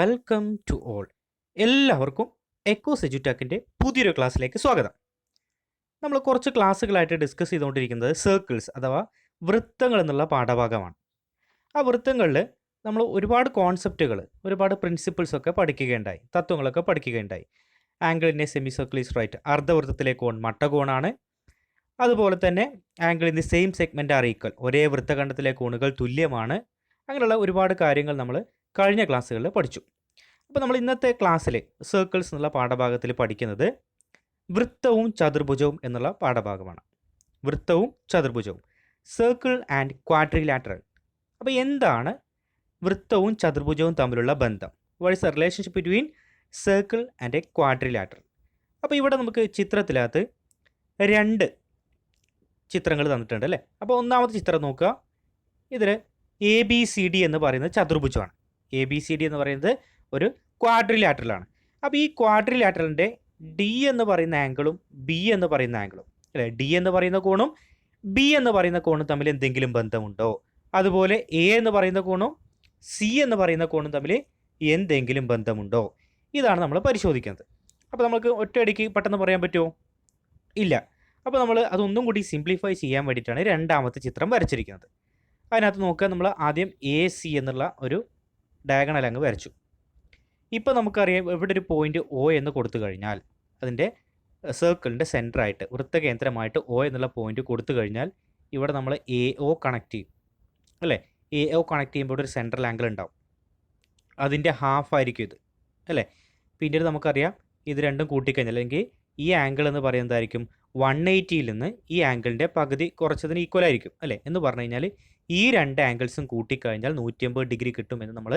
Welcome to all. എല്ലാവർക്കും Echoes എജ്യൂടെക്കിൻ്റെ പുതിയൊരു ക്ലാസ്സിലേക്ക് സ്വാഗതം. നമ്മൾ കുറച്ച് ക്ലാസ്സുകളായിട്ട് ഡിസ്കസ് ചെയ്തുകൊണ്ടിരിക്കുന്നത് സർക്കിൾസ് അഥവാ വൃത്തങ്ങൾ എന്നുള്ള പാഠഭാഗമാണ്. ആ വൃത്തങ്ങളിൽ നമ്മൾ ഒരുപാട് കോൺസെപ്റ്റുകൾ, ഒരുപാട് പ്രിൻസിപ്പിൾസൊക്കെ പഠിക്കുകയുണ്ടായി, തത്വങ്ങളൊക്കെ പഠിക്കുകയുണ്ടായി. Angle in a semi circle is right, അർദ്ധവൃത്തത്തിലെ കോൺ മട്ടകോണാണ്. അതുപോലെ തന്നെ angle in the same segment are equal, ഒരേ വൃത്തഖണ്ഡത്തിലെ കോണുകൾ തുല്യമാണ്. അങ്ങനെയുള്ള ഒരുപാട് കാര്യങ്ങൾ നമ്മൾ കഴിഞ്ഞ ക്ലാസ്സുകളിൽ പഠിച്ചു. അപ്പോൾ നമ്മൾ ഇന്നത്തെ ക്ലാസ്സിൽ സർക്കിൾസ് എന്നുള്ള പാഠഭാഗത്തിൽ പഠിക്കുന്നത് വൃത്തവും ചതുർഭുജവും എന്നുള്ള പാഠഭാഗമാണ്. വൃത്തവും ചതുർഭുജവും, സർക്കിൾ ആൻഡ് ക്വാഡ്രിലാറ്ററൽ. അപ്പോൾ എന്താണ് വൃത്തവും ചതുർഭുജവും തമ്മിലുള്ള ബന്ധം? What is the relationship between circle and A quadrilateral? അപ്പോൾ ഇവിടെ നമുക്ക് ചിത്രത്തിനകത്ത് രണ്ട് ചിത്രങ്ങൾ തന്നിട്ടുണ്ട് അല്ലേ. അപ്പോൾ ഒന്നാമത്തെ ചിത്രം നോക്കുക. ഇതിൽ ABCD എന്ന് പറയുന്നത് ചതുർഭുജമാണ്. ABCD എന്ന് പറയുന്നത് ഒരു ക്വാഡ്രിലാറ്ററലാണ്. അപ്പോൾ ഈ ക്വാഡ്രിലാറ്ററലിൻ്റെ D എന്ന് പറയുന്ന ആംഗിളും B എന്ന് പറയുന്ന ആംഗിളും അല്ലേ, D എന്ന് പറയുന്ന കോണും B എന്ന് പറയുന്ന കോണും തമ്മിൽ എന്തെങ്കിലും ബന്ധമുണ്ടോ? അതുപോലെ A എന്ന് പറയുന്ന കോണും C എന്ന് പറയുന്ന കോണും തമ്മിൽ എന്തെങ്കിലും ബന്ധമുണ്ടോ? ഇതാണ് നമ്മൾ പരിശോധിക്കുന്നത്. അപ്പോൾ നമുക്ക് ഒറ്റയടിക്ക് പെട്ടെന്ന് പറയാൻ പറ്റുമോ? ഇല്ല. അപ്പോൾ നമ്മൾ അതൊന്നും കൂടി സിംപ്ലിഫൈ ചെയ്യാൻ വേണ്ടിയിട്ടാണ് രണ്ടാമത്തെ ചിത്രം വരച്ചിരിക്കുന്നത്. അതിനകത്ത് നോക്കുക, നമ്മൾ ആദ്യം AC എന്നുള്ള ഒരു ഡയഗണൽ അങ്ങ് വരച്ചു. ഇപ്പോൾ നമുക്കറിയാം ഇവിടെ ഒരു പോയിന്റ് O എന്ന് കൊടുത്തു കഴിഞ്ഞാൽ അതിൻ്റെ സർക്കിളിൻ്റെ സെൻറ്ററായിട്ട്, വൃത്തകേന്ദ്രമായിട്ട് O എന്നുള്ള പോയിന്റ് കൊടുത്തു കഴിഞ്ഞാൽ ഇവിടെ നമ്മൾ AO കണക്ട് ചെയ്യും അല്ലേ. AO കണക്ട് ചെയ്യുമ്പോൾ ഒരു സെൻട്രൽ ആംഗിൾ ഉണ്ടാവും, അതിൻ്റെ ഹാഫ് ആയിരിക്കും ഇത് അല്ലേ. പിന്നീട് നമുക്കറിയാം ഇത് രണ്ടും കൂട്ടിക്കഴിഞ്ഞാൽ, അല്ലെങ്കിൽ ഈ ആംഗിൾ എന്ന് പറയുന്നതായിരിക്കും 180യിൽ നിന്ന് ഈ ആംഗിളിൻ്റെ പകുതി കുറച്ചതിന് ഈക്വൽ ആയിരിക്കും അല്ലേ. എന്ന് പറഞ്ഞു കഴിഞ്ഞാൽ ഈ രണ്ട് ആംഗിൾസും കൂട്ടിക്കഴിഞ്ഞാൽ 180 ഡിഗ്രി കിട്ടുമെന്ന് നമ്മൾ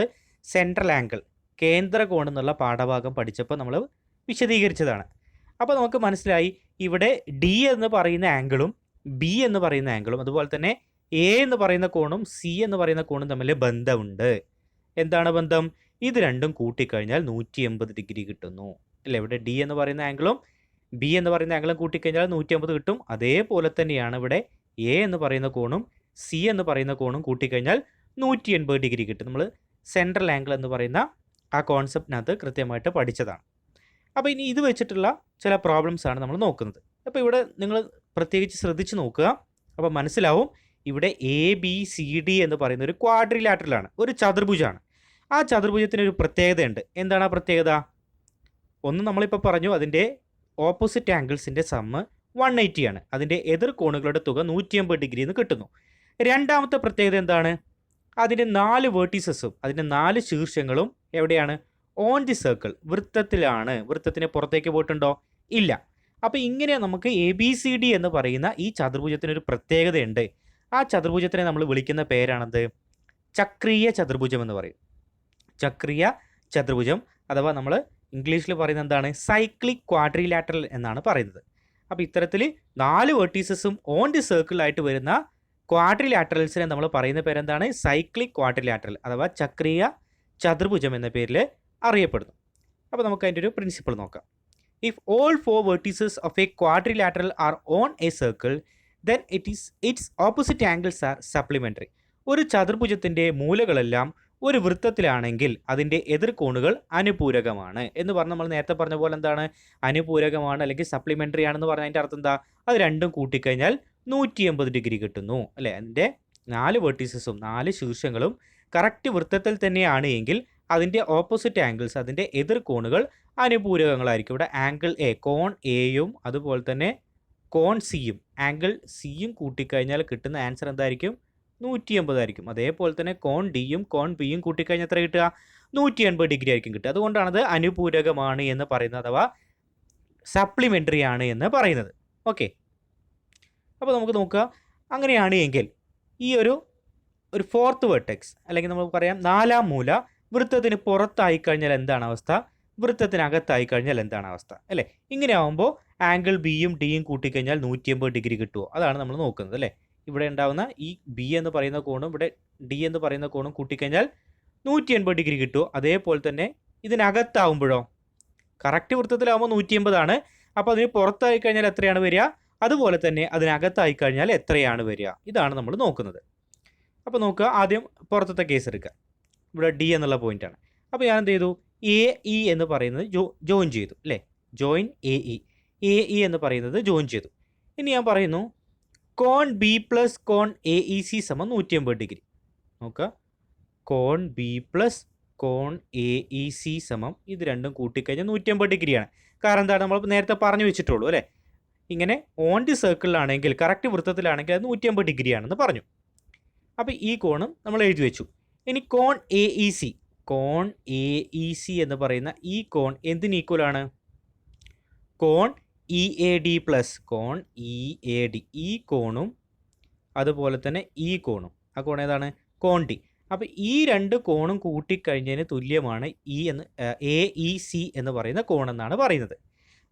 സെൻട്രൽ ആംഗിൾ, കേന്ദ്ര കോൺ എന്നുള്ള പാഠഭാഗം പഠിച്ചപ്പോൾ നമ്മൾ വിശദീകരിച്ചതാണ്. അപ്പോൾ നമുക്ക് മനസ്സിലായി ഇവിടെ D എന്ന് പറയുന്ന ആംഗിളും B എന്ന് പറയുന്ന ആംഗിളും അതുപോലെ തന്നെ A എന്ന് പറയുന്ന കോണും C എന്ന് പറയുന്ന കോണും തമ്മിൽ ബന്ധമുണ്ട്. എന്താണ് ബന്ധം? ഇത് രണ്ടും കൂട്ടിക്കഴിഞ്ഞാൽ 180 ഡിഗ്രി കിട്ടുന്നു അല്ലേ. ഇവിടെ D എന്ന് പറയുന്ന ആംഗിളും B എന്ന് പറയുന്ന ആംഗിളും കൂട്ടിക്കഴിഞ്ഞാൽ 180 കിട്ടും. അതേപോലെ തന്നെയാണ് ഇവിടെ A എന്ന് പറയുന്ന കോണും C എന്ന് പറയുന്ന കോണും കൂട്ടിക്കഴിഞ്ഞാൽ 180 ഡിഗ്രി കിട്ടും. നമ്മൾ സെൻട്രൽ ആംഗിൾ എന്ന് പറയുന്ന ആ കോൺസെപ്റ്റിനകത്ത് കൃത്യമായിട്ട് പഠിച്ചതാണ്. അപ്പോൾ ഇനി ഇത് വെച്ചിട്ടുള്ള ചില പ്രോബ്ലംസ് ആണ് നമ്മൾ നോക്കുന്നത്. അപ്പോൾ ഇവിടെ നിങ്ങൾ പ്രത്യേകിച്ച് ശ്രദ്ധിച്ച് നോക്കുക. അപ്പോൾ മനസ്സിലാവും ഇവിടെ ABCD എന്ന് പറയുന്ന ഒരു ക്വാഡ്രിലാറ്ററലാണ്, ഒരു ചതുർഭുജമാണ്. ആ ചതുർഭുജത്തിന് ഒരു പ്രത്യേകതയുണ്ട്. എന്താണ് ആ പ്രത്യേകത? ഒന്ന് നമ്മളിപ്പോൾ പറഞ്ഞു, അതിൻ്റെ ഓപ്പോസിറ്റ് ആംഗിൾസിൻ്റെ സമ്മ് 180 ആണ്. അതിൻ്റെ എതിർ കോണുകളുടെ തുക 180 ഡിഗ്രി എന്ന് കിട്ടുന്നു. രണ്ടാമത്തെ പ്രത്യേകത എന്താണ്? അതിൻ്റെ 4 വേർട്ടീസസും അതിൻ്റെ 4 ശീർഷങ്ങളും എവിടെയാണ്? ഓൺ ദി സർക്കിൾ, വൃത്തത്തിലാണ്. വൃത്തത്തിന് പുറത്തേക്ക് പോയിട്ടുണ്ടോ? ഇല്ല. അപ്പോൾ ഇങ്ങനെ നമുക്ക് ABCD എന്ന് പറയുന്ന ഈ ചതുർഭുജത്തിനൊരു പ്രത്യേകതയുണ്ട്. ആ ചതുർഭുജത്തിനെ നമ്മൾ വിളിക്കുന്ന പേരാണത് ചക്രീയ ചതുർഭുജം എന്ന് പറയും. ചക്രീയ ചതുർഭുജം അഥവാ നമ്മൾ ഇംഗ്ലീഷിൽ പറയുന്നത് എന്താണ്? സൈക്ലിക് ക്വാഡ്രിലാറ്ററൽ എന്നാണ് പറയുന്നത്. അപ്പോൾ ഇത്തരത്തിൽ 4 വേർട്ടീസസും ഓൺ ദി സർക്കിളായിട്ട് വരുന്ന ക്വാഡ്രിലാറ്ററൽസിനെ നമ്മൾ പറയുന്ന പേരെന്താണ്? സൈക്ലിക് ക്വാഡ്രിലാറ്ററൽ അഥവാ ചക്രീയ ചതുർഭുജം എന്ന പേരിൽ അറിയപ്പെടുന്നു. അപ്പോൾ നമുക്ക് അതിൻ്റെ ഒരു പ്രിൻസിപ്പിൾ നോക്കാം. If all 4 vertices of A quadrilateral R on A circle then it's opposite angles are supplementary. ഒരു ചതുർഭുജത്തിൻ്റെ മൂലകളെല്ലാം ഒരു വൃത്തത്തിലാണെങ്കിൽ അതിൻ്റെ എതിർകോണുകൾ അനുപൂരകമാണ് എന്ന് പറഞ്ഞ് നമ്മൾ നേരത്തെ പറഞ്ഞ പോലെ എന്താണ്? അനുപൂരകമാണ് അല്ലെങ്കിൽ സപ്ലിമെൻ്ററി ആണെന്ന് പറഞ്ഞാൽ അതിൻ്റെ അർത്ഥം എന്താ? അത് രണ്ടും കൂട്ടിക്കഴിഞ്ഞാൽ 180 ഡിഗ്രി കിട്ടുന്നു അല്ലേ. അതിൻ്റെ 4 വേർട്ടീസസും 4 ശീർഷങ്ങളും കറക്റ്റ് വൃത്തത്തിൽ തന്നെയാണ് എങ്കിൽ അതിൻ്റെ ഓപ്പോസിറ്റ് ആംഗിൾസ്, അതിൻ്റെ എതിർകോണുകൾ അനുപൂരകങ്ങളായിരിക്കും. ഇവിടെ ആംഗിൾ A, കോൺ Aയും അതുപോലെ തന്നെ കോൺ Cയും, ആംഗിൾ Cയും കൂട്ടിക്കഴിഞ്ഞാൽ കിട്ടുന്ന ആൻസർ എന്തായിരിക്കും? 180 ആയിരിക്കും. അതേപോലെ തന്നെ കോൺ Dയും കോൺ Bയും കൂട്ടിക്കഴിഞ്ഞാൽ എത്ര കിട്ടുക? 180 ഡിഗ്രി ആയിരിക്കും കിട്ടുക. അതുകൊണ്ടാണത് അനുപൂരകമാണ് എന്ന് പറയുന്നത്, അഥവാ സപ്ലിമെൻ്ററി ആണ് എന്ന് പറയുന്നത്. ഓക്കെ. അപ്പോൾ നമുക്ക് നോക്കുക, അങ്ങനെയാണ് എങ്കിൽ ഈ ഒരു ഫോർത്ത് വെർട്ടെക്സ് അല്ലെങ്കിൽ നമുക്ക് പറയാം 4ാം മൂല വൃത്തത്തിന് പുറത്തായി കഴിഞ്ഞാൽ എന്താണ് അവസ്ഥ? വൃത്തത്തിനകത്തായി കഴിഞ്ഞാൽ എന്താണ് അവസ്ഥ അല്ലേ. ഇങ്ങനെ ആകുമ്പോൾ ആംഗിൾ Bയും Dയും കൂട്ടിക്കഴിഞ്ഞാൽ 180 ഡിഗ്രി കിട്ടുമോ? അതാണ് നമ്മൾ നോക്കുന്നത് അല്ലേ. ഇവിടെ ഉണ്ടാകുന്ന ഈ B എന്ന് പറയുന്ന കോണും ഇവിടെ D എന്ന് പറയുന്ന കോണും കൂട്ടിക്കഴിഞ്ഞാൽ 180 ഡിഗ്രി കിട്ടുമോ? അതേപോലെ തന്നെ ഇതിനകത്താവുമ്പോഴോ? കറക്റ്റ് വൃത്തത്തിലാവുമ്പോൾ 180 ആണ്. അപ്പോൾ അതിന് പുറത്തായി കഴിഞ്ഞാൽ എത്രയാണ് വരിക? അതുപോലെ തന്നെ അതിനകത്തായി കഴിഞ്ഞാൽ എത്രയാണ് വരിക? ഇതാണ് നമ്മൾ നോക്കുന്നത്. അപ്പോൾ നോക്കുക, ആദ്യം പുറത്തത്തെ കേസ് എടുക്കുക. ഇവിടെ D എന്നുള്ള പോയിൻ്റാണ്. അപ്പോൾ ഞാൻ എന്ത് ചെയ്തു, എ ഇ എന്ന് പറയുന്നത് ജോയിൻ ചെയ്തു അല്ലേ, ജോയിൻ എ ഇ എന്ന് പറയുന്നത് ജോയിൻ ചെയ്തു. ഇനി ഞാൻ പറയുന്നു കോൺ ബി പ്ലസ് കോൺ എ ഇ സി സമം 180 ഡിഗ്രി. നോക്കുക, കോൺ ബി പ്ലസ് കോൺ എ ഇ സി സമം ഇത് രണ്ടും കൂട്ടിക്കഴിഞ്ഞാൽ 180 ഡിഗ്രിയാണ്. കാരണം എന്താണ്, നമ്മൾ നേരത്തെ പറഞ്ഞു വെച്ചിട്ടുള്ളൂ അല്ലേ, ഇങ്ങനെ ഓൺ ദി സർക്കിളിലാണെങ്കിൽ കറക്റ്റ് വൃത്തത്തിലാണെങ്കിൽ അത് 180 ഡിഗ്രിയാണെന്ന് പറഞ്ഞു. അപ്പോൾ ഈ കോണും നമ്മൾ എഴുതി വെച്ചു. ഇനി കോൺ എ ഇ സി എന്ന് പറയുന്ന ഈ കോൺ എന്തിന് ഈക്വലാണ്, കോൺ ഇ എ ഡി പ്ലസ് കോൺ ഇ എ ഡി, ഈ കോണും അതുപോലെ തന്നെ ഈ കോണും, ആ കോൺ ഏതാണ്, കോൺ ഡി. അപ്പോൾ ഈ രണ്ട് കോണും കൂട്ടിക്കഴിഞ്ഞതിന് തുല്യമാണ് എ ഇ സി എന്ന് പറയുന്ന കോണെന്നാണ് പറയുന്നത്.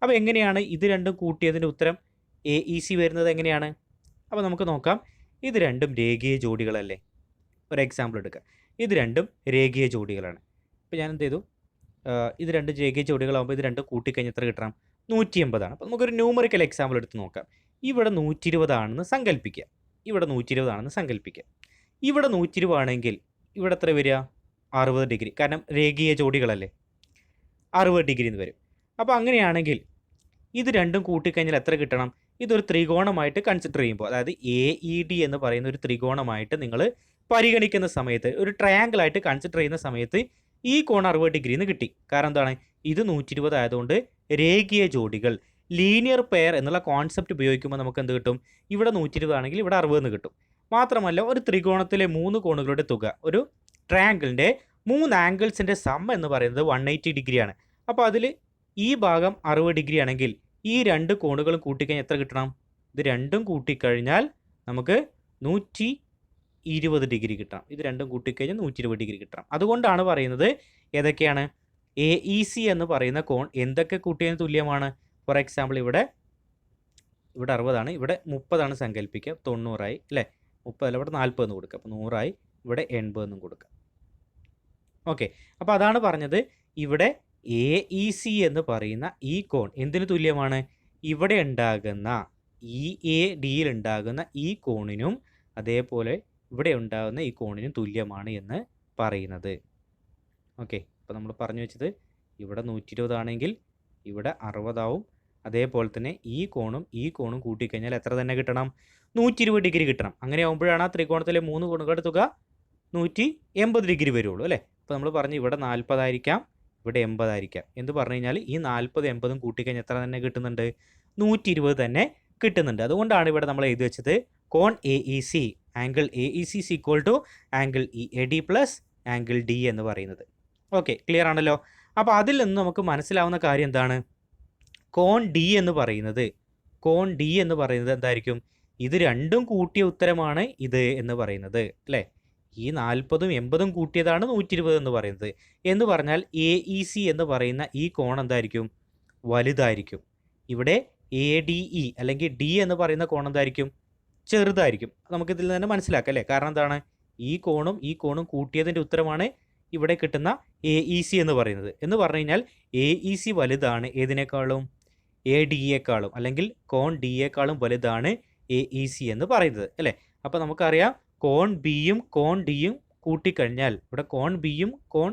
അപ്പോൾ എങ്ങനെയാണ് ഇത് രണ്ടും കൂട്ടിയതിൻ്റെ ഉത്തരം എ ഇ സി വരുന്നത് എങ്ങനെയാണ്? അപ്പോൾ നമുക്ക് നോക്കാം. ഇത് രണ്ടും രേഖീയ ജോഡികളല്ലേ. ഒരു എക്സാമ്പിൾ എടുക്കുക. ഇത് രണ്ടും രേഖീയ ജോഡികളാണ്. ഇപ്പോൾ ഞാൻ എന്ത് ചെയ്തു, ഇത് രണ്ട് രേഖീയ ജോഡികളാകുമ്പോൾ ഇത് രണ്ടും കൂട്ടിക്കഴിഞ്ഞാൽ എത്ര കിട്ടണം, 180 ആണ്. അപ്പോൾ നമുക്കൊരു ന്യൂമറിക്കൽ എക്സാമ്പിൾ എടുത്ത് നോക്കാം. ഇവിടെ 120 ആണെന്ന് സങ്കല്പിക്കുക. ഇവിടെ 120 ആണെന്ന് സങ്കല്പിക്കുക. ഇവിടെ 120 ആണെങ്കിൽ ഇവിടെ എത്ര വരിക, 60 ഡിഗ്രി. കാരണം രേഖീയ ജോഡികളല്ലേ, 60 ഡിഗ്രി എന്ന് വരും. അപ്പോൾ അങ്ങനെയാണെങ്കിൽ ഇത് രണ്ടും കൂട്ടിക്കഴിഞ്ഞാൽ എത്ര കിട്ടണം? ഇതൊരു ത്രികോണമായിട്ട് കൺസിഡർ ചെയ്യുമ്പോൾ, അതായത് എ ഇ ഡി എന്ന് പറയുന്ന ഒരു ത്രികോണമായിട്ട് നിങ്ങൾ പരിഗണിക്കുന്ന സമയത്ത്, ഒരു ട്രയാങ്കിൾ ആയിട്ട് കൺസിഡർ ചെയ്യുന്ന സമയത്ത് ഈ കോൺ 60 ഡിഗ്രി എന്ന് കിട്ടി. കാരണം എന്താണ്, ഇത് 120 ആയതുകൊണ്ട് രേഖീയ ജോഡികൾ, ലീനിയർ പെയർ എന്നുള്ള കോൺസെപ്റ്റ് ഉപയോഗിക്കുമ്പോൾ നമുക്ക് എന്ത് കിട്ടും, ഇവിടെ 120 ആണെങ്കിൽ ഇവിടെ 60 എന്ന് കിട്ടും. മാത്രമല്ല ഒരു ത്രികോണത്തിലെ 3 കോണുകളുടെ തുക, ഒരു ട്രയാങ്കിളിൻ്റെ 3 ആംഗിൾസിൻ്റെ സം എന്ന് പറയുന്നത് 180 ഡിഗ്രിയാണ്. അപ്പോൾ അതിൽ ഈ ഭാഗം 60 ഡിഗ്രി ആണെങ്കിൽ ഈ രണ്ട് കോണുകളും കൂട്ടിക്കഴിഞ്ഞാൽ എത്ര കിട്ടണം? ഇത് രണ്ടും കൂട്ടിക്കഴിഞ്ഞാൽ നമുക്ക് 120 ഡിഗ്രി കിട്ടണം. ഇത് രണ്ടും കൂട്ടിക്കഴിഞ്ഞാൽ 120 ഡിഗ്രി കിട്ടണം. അതുകൊണ്ടാണ് പറയുന്നത് ഏതൊക്കെയാണ്, എ ഇ സി എന്ന് പറയുന്ന കോൺ എന്തൊക്കെ കൂട്ടിയതിന് തുല്യമാണ്. ഫോർ എക്സാമ്പിൾ ഇവിടെ 60 ആണ്, ഇവിടെ 30 ആണ് സങ്കല്പിക്കുക, 90 ആയി അല്ലേ, 30 അല്ല ഇവിടെ 40 എന്ന് കൊടുക്കുക, അപ്പോൾ 100 ആയി, ഇവിടെ 80 എന്നും കൊടുക്കുക. ഓക്കെ, അപ്പോൾ അതാണ് പറഞ്ഞത്, ഇവിടെ എ ഇ സി എന്ന് പറയുന്ന ഈ കോൺ എന്തിനു തുല്യമാണ്, ഇവിടെ ഉണ്ടാകുന്ന ഇ എ ഡിയിൽ ഉണ്ടാകുന്ന ഈ കോണിനും അതേപോലെ ഇവിടെ ഉണ്ടാകുന്ന ഈ കോണിനും തുല്യമാണ് എന്ന് പറയുന്നത്. ഓക്കെ, അപ്പോൾ നമ്മൾ പറഞ്ഞു വെച്ചത് ഇവിടെ 120 ആണെങ്കിൽ ഇവിടെ 60 ആവും. അതേപോലെ തന്നെ ഈ കോണും കൂട്ടിക്കഴിഞ്ഞാൽ എത്ര തന്നെ കിട്ടണം, 120 ഡിഗ്രി കിട്ടണം. അങ്ങനെ ആകുമ്പോഴാണ് ആ ത്രികോണത്തിലെ 3 കോണുകളുടെ തുക 180 ഡിഗ്രി വരുള്ളൂ അല്ലേ. അപ്പോൾ നമ്മൾ പറഞ്ഞു ഇവിടെ 40 ആയിരിക്കാം, ഇവിടെ 80 ആയിരിക്കാം. എന്ത് പറഞ്ഞു കഴിഞ്ഞാൽ ഈ 40 80 കൂട്ടിക്കഴിഞ്ഞാൽ എത്ര തന്നെ കിട്ടുന്നുണ്ട്, 120 തന്നെ കിട്ടുന്നുണ്ട്. അതുകൊണ്ടാണ് ഇവിടെ നമ്മൾ എഴുതി വെച്ചത് കോൺ A E C, angle A E C is equal to angle E A D plus angle D എന്ന് പറയുന്നത്. ഓക്കെ, ക്ലിയർ ആണല്ലോ. അപ്പോൾ അതിൽ നിന്ന് നമുക്ക് മനസ്സിലാവുന്ന കാര്യം എന്താണ്, കോൺ ഡി എന്ന് പറയുന്നത് എന്തായിരിക്കും, ഇത് രണ്ടും കൂട്ടിയ ഉത്തരമാണ് ഇത് എന്ന് പറയുന്നത് അല്ലേ. ഈ 40ഉം 80ഉം കൂട്ടിയതാണ് 120 എന്ന് പറയുന്നത്. എന്ന് പറഞ്ഞാൽ എ ഇ സി എന്ന് പറയുന്ന ഈ കോൺ എന്തായിരിക്കും, വലുതായിരിക്കും. ഇവിടെ എ ഡി ഇ അല്ലെങ്കിൽ ഡി എന്ന് പറയുന്ന കോൺ എന്തായിരിക്കും, ചെറുതായിരിക്കും. നമുക്കിതിൽ തന്നെ മനസ്സിലാക്കാം അല്ലേ. കാരണം എന്താണ്, ഈ കോണും കൂട്ടിയതിൻ്റെ ഉത്തരമാണ് ഇവിടെ കിട്ടുന്ന എ ഇ സി എന്ന് പറയുന്നത്. എന്ന് പറഞ്ഞു കഴിഞ്ഞാൽ എ ഇ സി വലുതാണ് ഏതിനേക്കാളും, എ ഡി യേക്കാളും അല്ലെങ്കിൽ കോൺ ഡി യേക്കാളും വലുതാണ് എ ഇ സി എന്ന് പറയുന്നത് അല്ലേ. അപ്പോൾ നമുക്കറിയാം കോൺ ബിയും കോൺ ഡിയും കൂട്ടിക്കഴിഞ്ഞാൽ, ഇവിടെ കോൺ ബിയും കോൺ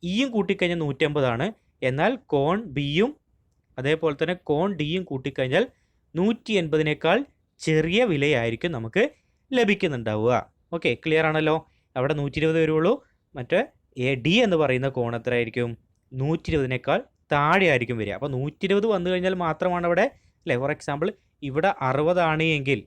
ഇയും കൂട്ടിക്കഴിഞ്ഞാൽ 180 ആണ്. എന്നാൽ കോൺ ബിയും അതേപോലെ തന്നെ കോൺ ഡിയും കൂട്ടിക്കഴിഞ്ഞാൽ 180നേക്കാൾ ചെറിയ വിലയായിരിക്കും നമുക്ക് ലഭിക്കുന്നുണ്ടാവുക. ഓക്കെ, ക്ലിയർ ആണല്ലോ. അവിടെ 120 വരുള്ളൂ. മറ്റേ എ ഡി എന്ന് പറയുന്ന കോൺ എത്രയായിരിക്കും, 120നേക്കാൾ താഴെ ആയിരിക്കും വരിക. അപ്പോൾ 120 വന്നു കഴിഞ്ഞാൽ മാത്രമാണ് അവിടെ അല്ലേ. ഫോർ എക്സാമ്പിൾ ഇവിടെ 60 ആണ് എങ്കിൽ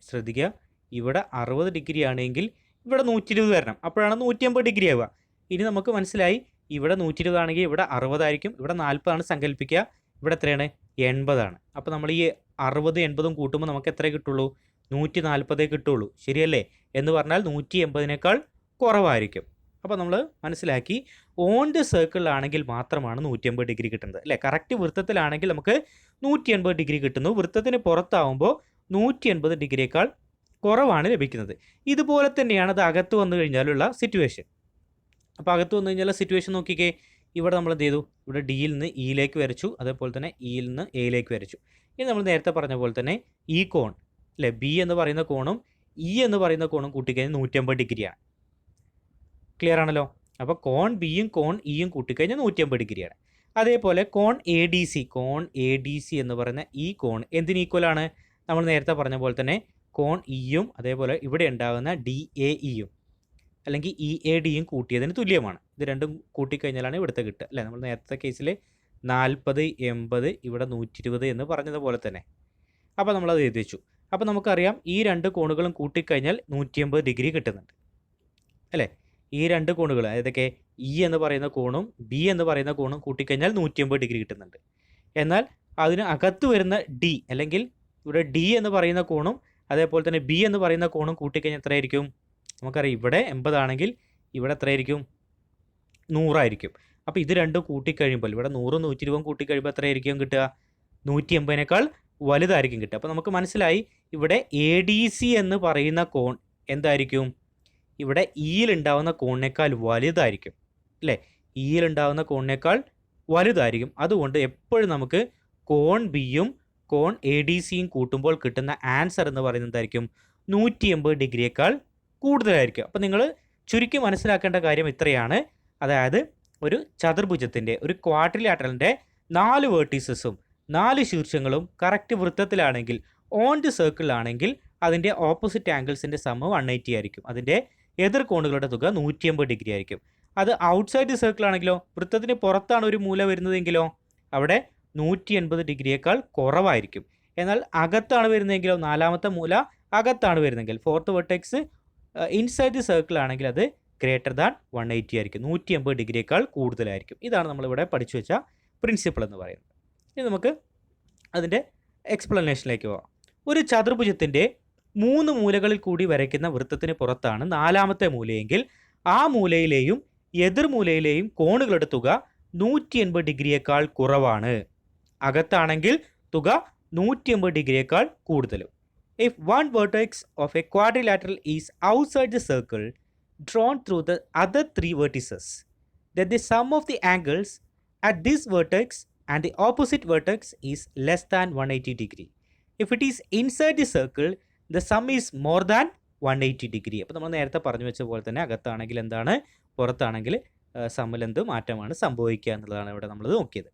ശ്രദ്ധിക്കുക, ഇവിടെ 60 ഡിഗ്രി ആണെങ്കിൽ ഇവിടെ 120 വരണം, അപ്പോഴാണ് 180 ഡിഗ്രി ആവുക. ഇനി നമുക്ക് മനസ്സിലായി ഇവിടെ 120 ആണെങ്കിൽ ഇവിടെ 60 ആയിരിക്കും, ഇവിടെ 40 ആണ് സങ്കല്പിക്കുക, ഇവിടെ എത്രയാണ് 80 ആണ്. അപ്പോൾ നമ്മൾ ഈ 60 80ഉം കൂട്ടുമ്പോൾ നമുക്ക് എത്ര കിട്ടുള്ളൂ, 140 കിട്ടുള്ളൂ. ശരിയല്ലേ. എന്ന് പറഞ്ഞാൽ 180നേക്കാൾ കുറവായിരിക്കും. അപ്പോൾ നമ്മൾ മനസ്സിലാക്കി ഓൺ ദി സർക്കിളിലാണെങ്കിൽ മാത്രമാണ് 180 ഡിഗ്രി കിട്ടുന്നത് അല്ലേ. കറക്റ്റ് വൃത്തത്തിലാണെങ്കിൽ നമുക്ക് 180 ഡിഗ്രി കിട്ടുന്നു. വൃത്തത്തിന് പുറത്താവുമ്പോൾ 180 ഡിഗ്രിയേക്കാൾ കുറവാണ് ലഭിക്കുന്നത്. ഇതുപോലെ തന്നെയാണ് അത് അകത്ത് വന്നു കഴിഞ്ഞാലുള്ള സിറ്റുവേഷൻ. അപ്പോൾ അകത്ത് വന്നു കഴിഞ്ഞാൽ സിറ്റുവേഷൻ നോക്കിക്കേ. ഇവിടെ നമ്മൾ എന്ത് ചെയ്തു, ഇവിടെ ഡിയിൽ നിന്ന് ഇയിലേക്ക് വരച്ചു, അതേപോലെ തന്നെ ഇയിൽ നിന്ന് എയിലേക്ക് വരച്ചു. ഇനി നമ്മൾ നേരത്തെ പറഞ്ഞ പോലെ തന്നെ ഈ കോൺ അല്ലേ, ബി എന്ന് പറയുന്ന കോണും ഇ എന്ന് പറയുന്ന കോണും കൂട്ടിക്കഴിഞ്ഞാൽ 180 ഡിഗ്രിയാണ്. ക്ലിയർ ആണല്ലോ. അപ്പോൾ കോൺ ബിയും കോൺ ഇയും കൂട്ടിക്കഴിഞ്ഞാൽ 180 ഡിഗ്രിയാണ്. അതേപോലെ കോൺ എ ഡി സി എന്ന് പറയുന്ന ഈ കോൺ എന്തിന് ഈക്വലാണ്? നമ്മൾ നേരത്തെ പറഞ്ഞ പോലെ തന്നെ കോൺ ഇയും അതേപോലെ ഇവിടെ ഉണ്ടാകുന്ന ഡി എ ഇയും അല്ലെങ്കിൽ ഇ എ ഡിയും കൂട്ടിയതിന് തുല്യമാണ്. ഇത് രണ്ടും കൂട്ടിക്കഴിഞ്ഞാലാണ് ഇവിടുത്തെ കിട്ടുക അല്ലേ? നമ്മൾ നേരത്തെ കേസിൽ 40 80 ഇവിടെ 120 എന്ന് പറഞ്ഞതുപോലെ തന്നെ. അപ്പോൾ നമ്മളത് എഴുതി വെച്ചു. അപ്പോൾ നമുക്കറിയാം ഈ രണ്ട് കോണുകളും കൂട്ടിക്കഴിഞ്ഞാൽ 180 ഡിഗ്രി കിട്ടുന്നുണ്ട് അല്ലേ? ഈ രണ്ട് കോണുകൾ ഏതൊക്കെ? ഇ എന്ന് പറയുന്ന കോണും ബി എന്ന് പറയുന്ന കോണും കൂട്ടിക്കഴിഞ്ഞാൽ 180 ഡിഗ്രി കിട്ടുന്നുണ്ട്. എന്നാൽ അതിന് അകത്ത് വരുന്ന ഡി അല്ലെങ്കിൽ ഇവിടെ ഡി എന്ന് പറയുന്ന കോണും അതേപോലെ തന്നെ ബി എന്ന് പറയുന്ന കോണും കൂട്ടിക്കഴിഞ്ഞാൽ എത്രയായിരിക്കും? നമുക്കറിയാം ഇവിടെ 80 ആണെങ്കിൽ ഇവിടെ എത്രയായിരിക്കും? 100 ആയിരിക്കും. അപ്പോൾ ഇത് രണ്ടും കൂട്ടിക്കഴിയുമ്പോൾ ഇവിടെ 100 120 കൂട്ടിക്കഴിയുമ്പോൾ എത്രയായിരിക്കും കിട്ടുക? 180നേക്കാൾ വലുതായിരിക്കും കിട്ടുക. അപ്പോൾ നമുക്ക് മനസ്സിലായി ഇവിടെ എ ഡി സി എന്ന് പറയുന്ന കോൺ എന്തായിരിക്കും? ഇവിടെ ഇയിലുണ്ടാവുന്ന കോണിനേക്കാൾ വലുതായിരിക്കും അല്ലേ? ഇയിലുണ്ടാവുന്ന കോണിനേക്കാൾ വലുതായിരിക്കും. അതുകൊണ്ട് എപ്പോഴും നമുക്ക് കോൺ ബിയും കോൺ എ ഡി സിയും കൂട്ടുമ്പോൾ കിട്ടുന്ന ആൻസർ എന്ന് പറയുന്നത് എന്തായിരിക്കും? 180 ഡിഗ്രിയേക്കാൾ കൂടുതലായിരിക്കും. അപ്പോൾ നിങ്ങൾ ചുരുക്കി മനസ്സിലാക്കേണ്ട കാര്യം ഇത്രയാണ്. അതായത് ഒരു ചതുർഭുജത്തിൻ്റെ ഒരു ക്വാഡ്രിലാറ്ററലിൻ്റെ 4 വേർട്ടീസസും 4 ശീർഷങ്ങളും കറക്റ്റ് വൃത്തത്തിലാണെങ്കിൽ ഓൺ ദി സർക്കിളിലാണെങ്കിൽ അതിൻ്റെ ഓപ്പോസിറ്റ് ആംഗിൾസിൻ്റെ സമം 180 ആയിരിക്കും. അതിൻ്റെ എതിർ കോണുകളുടെ തുക 180 ഡിഗ്രി ആയിരിക്കും. അത് ഔട്ട്സൈഡ് ദി സർക്കിൾ ആണെങ്കിലോ, വൃത്തത്തിന് പുറത്താണ് ഒരു മൂല വരുന്നതെങ്കിലോ അവിടെ 180 ഡിഗ്രിയേക്കാൾ കുറവായിരിക്കും. എന്നാൽ അകത്താണ് വരുന്നതെങ്കിലോ, നാലാമത്തെ മൂല അകത്താണ് വരുന്നതെങ്കിൽ fourth vertex inside the circle ആണെങ്കിൽ അത് ഗ്രേറ്റർ ദാൻ 180 ആയിരിക്കും. 180 ഡിഗ്രിയേക്കാൾ കൂടുതലായിരിക്കും. ഇതാണ് നമ്മളിവിടെ പഠിച്ചു വെച്ച പ്രിൻസിപ്പിൾ എന്ന് പറയുന്നത്. ഇനി നമുക്ക് അതിൻ്റെ എക്സ്പ്ലനേഷനിലേക്ക് പോകാം. ഒരു ചതുർഭുജത്തിൻ്റെ 3 മൂലകളിൽ കൂടി വരയ്ക്കുന്ന വൃത്തത്തിന് പുറത്താണ് നാലാമത്തെ മൂലയെങ്കിൽ ആ മൂലയിലെയും എതിർമൂലയിലെയും കോണുകളുടെ തുക 180 ഡിഗ്രിയേക്കാൾ കുറവാണ്. അകത്താണെങ്കിൽ തുക 180 ഡിഗ്രിയേക്കാൾ കൂടുതലും. If one vertex of a quadrilateral is outside the circle drawn through the other 3 vertices, then the sum of the angles at this vertex and the opposite vertex is less than 180 degree. If it is inside the circle, the sum is more than 180 degree. അപ്പോൾ നമ്മൾ നേരത്തെ പറഞ്ഞു വെച്ച പോലെ തന്നെ അകത്താണെങ്കിൽ എന്താണ്, പുറത്താണെങ്കിൽ സമ്മിൽ എന്ത് മാറ്റമാണ് സംഭവിക്കുക എന്നുള്ളതാണ് ഇവിടെ നമ്മൾ നോക്കിയത്.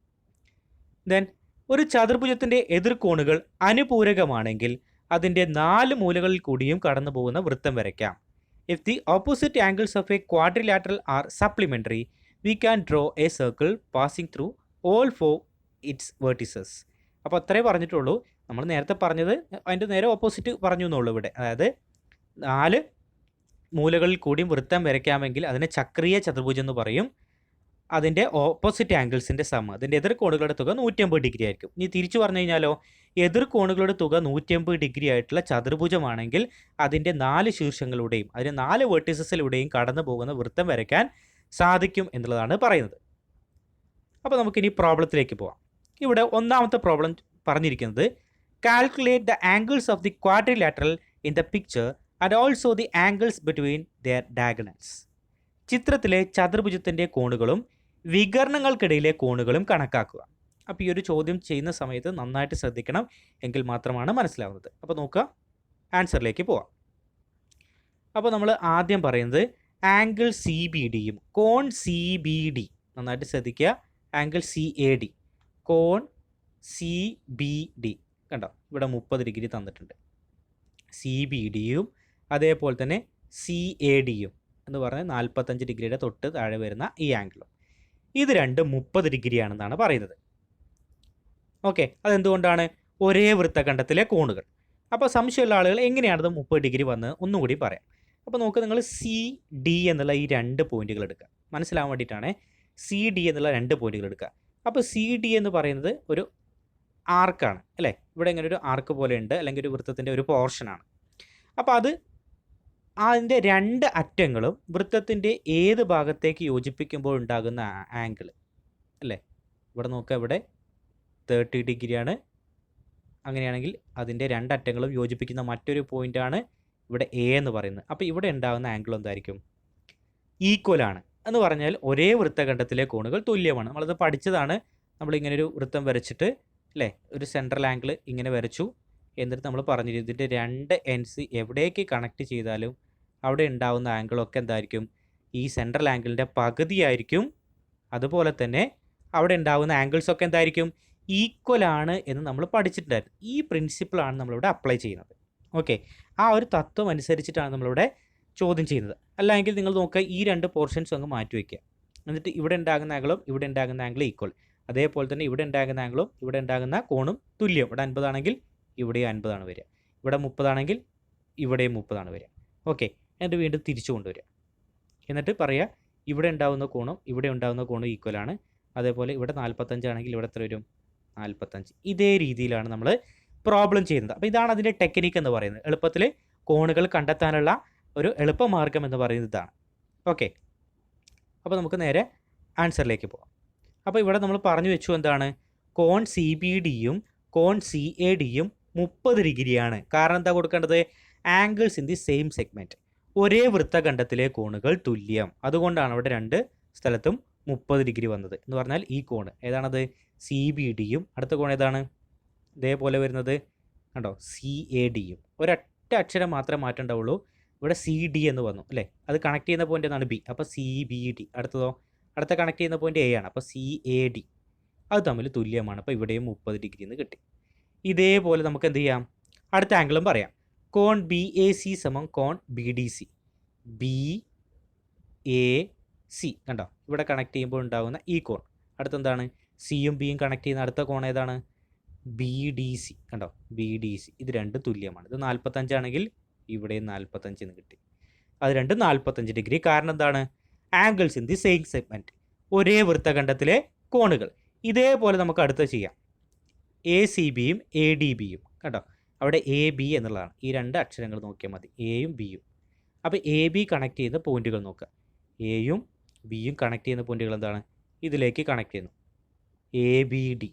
ദെൻ ഒരു ചതുർഭുജത്തിൻ്റെ എതിർകോണുകൾ അനുപൂരകമാണെങ്കിൽ അതിൻ്റെ 4 മൂലകളിൽ കൂടിയും കടന്നു പോകുന്ന വൃത്തം വരയ്ക്കാം. If the opposite angles of a quadrilateral are supplementary, we can draw a circle passing through all 4 its vertices. അപ്പോൾ അത്രേ പറഞ്ഞിട്ടുള്ളൂ. നമ്മൾ നേരത്തെ പറഞ്ഞത് അതിൻ്റെ നേരെ ഓപ്പോസിറ്റ് പറഞ്ഞു എന്നുള്ളൂ ഇവിടെ. അതായത് 4 മൂലകളിൽ കൂടിയും വൃത്തം വരയ്ക്കാമെങ്കിൽ അതിനെ ചക്രീയ ചതുർഭുജം എന്ന് പറയും. അതിൻ്റെ ഓപ്പോസിറ്റ് ആംഗിൾസിൻ്റെ സമം, അതിൻ്റെ എതിർ കോണുകളുടെ തുക 180 ഡിഗ്രി ആയിരിക്കും. ഇനി തിരിച്ചു പറഞ്ഞു കഴിഞ്ഞാലോ, എതിർ കോണുകളുടെ തുക 180 ഡിഗ്രി ആയിട്ടുള്ള ചതുർഭുജമാണെങ്കിൽ അതിൻ്റെ 4 ശീർഷങ്ങളിലൂടെയും അതിൻ്റെ 4 വെർട്ടിസസിലൂടെയും കടന്നു പോകുന്ന വൃത്തം വരയ്ക്കാൻ സാധിക്കും എന്നുള്ളതാണ് പറയുന്നത്. അപ്പോൾ നമുക്കിനി പ്രോബ്ലത്തിലേക്ക് പോവാം. ഇവിടെ ഒന്നാമത്തെ പ്രോബ്ലം പറഞ്ഞിരിക്കുന്നത് calculate the angles of the quadrilateral in the picture and also the angles between their diagonals. ചിത്രത്തിലെ ചതുർഭുജത്തിൻ്റെ കോണുകളും വികർണങ്ങൾക്കിടയിലെ കോണുകളും കണക്കാക്കുക. അപ്പോൾ ഈ ഒരു ചോദ്യം ചെയ്യുന്ന സമയത്ത് നന്നായിട്ട് ശ്രദ്ധിക്കണം, എങ്കിൽ മാത്രമാണ് മനസ്സിലാവുന്നത്. അപ്പോൾ നോക്കുക, ആൻസറിലേക്ക് പോവാം. അപ്പോൾ നമ്മൾ ആദ്യം പറയുന്നത് ആംഗിൾ സി ബി ഡിയും കോൺ സി ബി ഡി, നന്നായിട്ട് ശ്രദ്ധിക്കുക. ആംഗിൾ സി എ ഡി, കോൺ സി ബി ഡി, കണ്ടോ ഇവിടെ 30 ഡിഗ്രി തന്നിട്ടുണ്ട്. സി ബി ഡിയും അതേപോലെ തന്നെ സി എ ഡിയും എന്ന് പറഞ്ഞാൽ 45 ഡിഗ്രിയുടെ തൊട്ട് താഴെ വരുന്ന ഈ ആംഗിളും, ഇത് രണ്ടും 30 ഡിഗ്രിയാണെന്നാണ് പറയുന്നത്. ഓക്കെ, അതെന്തുകൊണ്ടാണ്? ഒരേ വൃത്തഖണ്ഡത്തിലെ കോണുകൾ. അപ്പോൾ സംശയമുള്ള ആളുകൾ എങ്ങനെയാണത് 30 ഡിഗ്രി വന്ന് ഒന്നും കൂടി പറയാം. അപ്പോൾ നോക്കുക, നിങ്ങൾ സി ഡി എന്നുള്ള ഈ 2 പോയിന്റുകൾ എടുക്കുക. മനസ്സിലാവാൻ വേണ്ടിയിട്ടാണ് സി ഡി എന്നുള്ള 2 പോയിന്റുകൾ എടുക്കുക. അപ്പോൾ സി ഡി എന്ന് പറയുന്നത് ഒരു ആർക്കാണ് അല്ലേ? ഇവിടെ ഇങ്ങനെ ഒരു ആർക്ക് പോലെ ഉണ്ട്, അല്ലെങ്കിൽ ഒരു വൃത്തത്തിൻ്റെ ഒരു പോർഷനാണ്. അപ്പോൾ അത് അതിൻ്റെ 2 അറ്റങ്ങളും വൃത്തത്തിൻ്റെ ഏത് ഭാഗത്തേക്ക് യോജിപ്പിക്കുമ്പോൾ ഉണ്ടാകുന്ന ആംഗിൾ അല്ലേ? ഇവിടെ നോക്കുക, ഇവിടെ 30 ഡിഗ്രിയാണ്. അങ്ങനെയാണെങ്കിൽ അതിൻ്റെ 2 അറ്റങ്ങളും യോജിപ്പിക്കുന്ന മറ്റൊരു പോയിൻ്റാണ് ഇവിടെ എ എന്ന് പറയുന്നത്. അപ്പോൾ ഇവിടെ ഉണ്ടാകുന്ന ആംഗിൾ എന്തായിരിക്കും? ഈക്വലാണ് എന്ന് പറഞ്ഞാൽ ഒരേ വൃത്തഖണ്ഡത്തിലെ കോണുകൾ തുല്യമാണ്. നമ്മളത് പഠിച്ചതാണ്. നമ്മളിങ്ങനൊരു വൃത്തം വരച്ചിട്ട് അല്ലേ, ഒരു സെൻട്രൽ ആംഗിൾ ഇങ്ങനെ വരച്ചു. എന്നിട്ട് നമ്മൾ പറഞ്ഞിരുന്നു ഇതിൻ്റെ 2 എൻഡ്സ് എവിടേക്ക് കണക്ട് ചെയ്താലും അവിടെ ഉണ്ടാകുന്ന ആംഗിളൊക്കെ എന്തായിരിക്കും? ഈ സെൻട്രൽ ആംഗിളിൻ്റെ പകുതിയായിരിക്കും. അതുപോലെ തന്നെ അവിടെ ഉണ്ടാകുന്ന ആംഗിൾസൊക്കെ എന്തായിരിക്കും, ഈക്വൽ ആണ് എന്ന് നമ്മൾ പഠിച്ചിട്ടുണ്ടായിരുന്നു. ഈ പ്രിൻസിപ്പിളാണ് നമ്മളിവിടെ അപ്ലൈ ചെയ്യുന്നത്. ഓക്കെ, ആ ഒരു തത്വം അനുസരിച്ചിട്ടാണ് നമ്മളിവിടെ ചോദ്യം ചെയ്യുന്നത്. അല്ലെങ്കിൽ നിങ്ങൾ നോക്കുക, ഈ രണ്ട് പോർഷൻസും അങ്ങ് മാറ്റി വയ്ക്കുക. എന്നിട്ട് ഇവിടെ ഉണ്ടാകുന്ന ആംഗിളും ഇവിടെ ഉണ്ടാകുന്ന ആംഗിൾ ഈക്വൽ, അതേപോലെ തന്നെ ഇവിടെ ഉണ്ടാകുന്ന ആംഗിളും ഇവിടെ ഉണ്ടാകുന്ന കോണും തുല്യം. ഇവിടെ 50 ആണെങ്കിൽ ഇവിടെയും 50 ആണ് വരിക, ഇവിടെ 30 ആണെങ്കിൽ ഇവിടെയും 30 ആണ് വരിക. ഓക്കെ, എന്നിട്ട് വീണ്ടും തിരിച്ചു കൊണ്ടുവരിക. എന്നിട്ട് പറയുക ഇവിടെ ഉണ്ടാകുന്ന കോണും ഇവിടെ ഉണ്ടാകുന്ന കോണും ഈക്വൽ ആണ്. അതേപോലെ ഇവിടെ 45 ആണെങ്കിൽ ഇവിടെ എത്ര വരും, 45. ഇതേ രീതിയിലാണ് നമ്മൾ പ്രോബ്ലം ചെയ്യുന്നത്. അപ്പോൾ ഇതാണ് അതിൻ്റെ ടെക്നിക്ക് എന്ന് പറയുന്നത്. എളുപ്പത്തിൽ കോണുകൾ കണ്ടെത്താനുള്ള ഒരു എളുപ്പമാർഗം എന്ന് പറയുന്നത് ഇതാണ്. ഓക്കെ, അപ്പോൾ നമുക്ക് നേരെ ആൻസറിലേക്ക് പോകാം. അപ്പോൾ ഇവിടെ നമ്മൾ പറഞ്ഞു വെച്ചു എന്താണ്, കോൺ സി ബി ഡിയും കോൺ സി എ ഡിയും 30 ഡിഗ്രിയാണ്. കാരണം എന്താ കൊടുക്കേണ്ടത്, angles in the same segment, ഒരേ വൃത്തഖണ്ഡത്തിലെ കോണുകൾ തുല്യം. അതുകൊണ്ടാണ് അവിടെ രണ്ട് സ്ഥലത്തും 30 ഡിഗ്രി വന്നത്. എന്ന് പറഞ്ഞാൽ ഈ കോണ് ഏതാണത്, സി ബി ഡിയും അടുത്ത കോൺ ഏതാണ്, ഇതേപോലെ വരുന്നത് കണ്ടോ, സി എ ഡിയും. ഒരൊറ്റ അക്ഷരം മാത്രമേ മാറ്റം ഉണ്ടാവുള്ളൂ. ഇവിടെ സി ഡി എന്ന് വന്നു അല്ലേ, അത് കണക്ട് ചെയ്യുന്ന പോയിന്റ് എന്നാണ് ബി. അപ്പോൾ സി ബി ഡി. അടുത്തതോ, അടുത്ത കണക്ട് ചെയ്യുന്ന പോയിന്റ് എ ആണ്. അപ്പോൾ സി എ ഡി, അത് തമ്മിൽ തുല്യമാണ്. അപ്പോൾ ഇവിടെയും 30 ഡിഗ്രി എന്ന് കിട്ടി. ഇതേപോലെ നമുക്ക് എന്ത് ചെയ്യാം, അടുത്ത ആംഗിളും പറയാം. കോൺ ബി എ സി സമം കോൺ B D C. B A C കണ്ടോ, ഇവിടെ കണക്ട് ചെയ്യുമ്പോൾ ഉണ്ടാകുന്ന ഈ കോൺ. അടുത്തെന്താണ്, സിയും ബിയും കണക്ട് ചെയ്യുന്ന അടുത്ത കോൺ ഏതാണ്, ബി ഡി സി. കണ്ടോ, ബി ഡി സി. ഇത് രണ്ടും തുല്യമാണ്. ഇത് 45 ആണെങ്കിൽ ഇവിടെയും 45 എന്ന് കിട്ടി. അത് രണ്ടും 45 ഡിഗ്രി. കാരണം എന്താണ്, angles in the same segment, ഒരേ വൃത്തഖണ്ഡത്തിലെ കോണുകൾ. ഇതേപോലെ നമുക്ക് അടുത്ത ചെയ്യാം. എ സി ബിയും എ ഡി ബിയും കേട്ടോ, അവിടെ എ ബി എന്നുള്ളതാണ്. ഈ രണ്ട് അക്ഷരങ്ങൾ നോക്കിയാൽ മതി, എയും ബിയും. അപ്പോൾ എ ബി കണക്ട് ചെയ്യുന്ന പോയിന്റുകൾ നോക്കുക. എയും ബിയും കണക്ട് ചെയ്യുന്ന പോയിന്റുകൾ എന്താണ്, ഇതിലേക്ക് കണക്ട് ചെയ്യുന്നു, എ ബി ഡി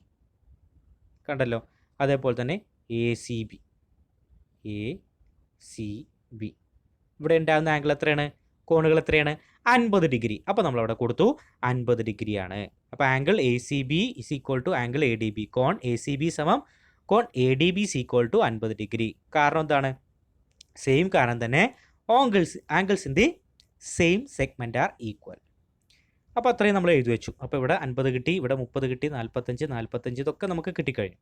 കണ്ടല്ലോ. അതേപോലെ തന്നെ A C B, A C B. ഇവിടെ ഉണ്ടാകുന്ന ആംഗിൾ എത്രയാണ്, കോണുകൾ എത്രയാണ്, 50 ഡിഗ്രി. അപ്പോൾ നമ്മളവിടെ കൊടുത്തു 50 ഡിഗ്രിയാണ്. അപ്പോൾ angle A C B is equal to angle A D B. കോൺ എ സി ബി സമം കോൺ A D B is equal to 50 degree. കാരണം എന്താണ്, സെയിം കാരണം തന്നെ angles in the same segment are equal. അപ്പോൾ അത്രയും നമ്മൾ എഴുതി വെച്ചു. അപ്പോൾ ഇവിടെ 50 കിട്ടി, ഇവിടെ 30 കിട്ടി, 45 ഇതൊക്കെ നമുക്ക് കിട്ടിക്കഴിഞ്ഞു.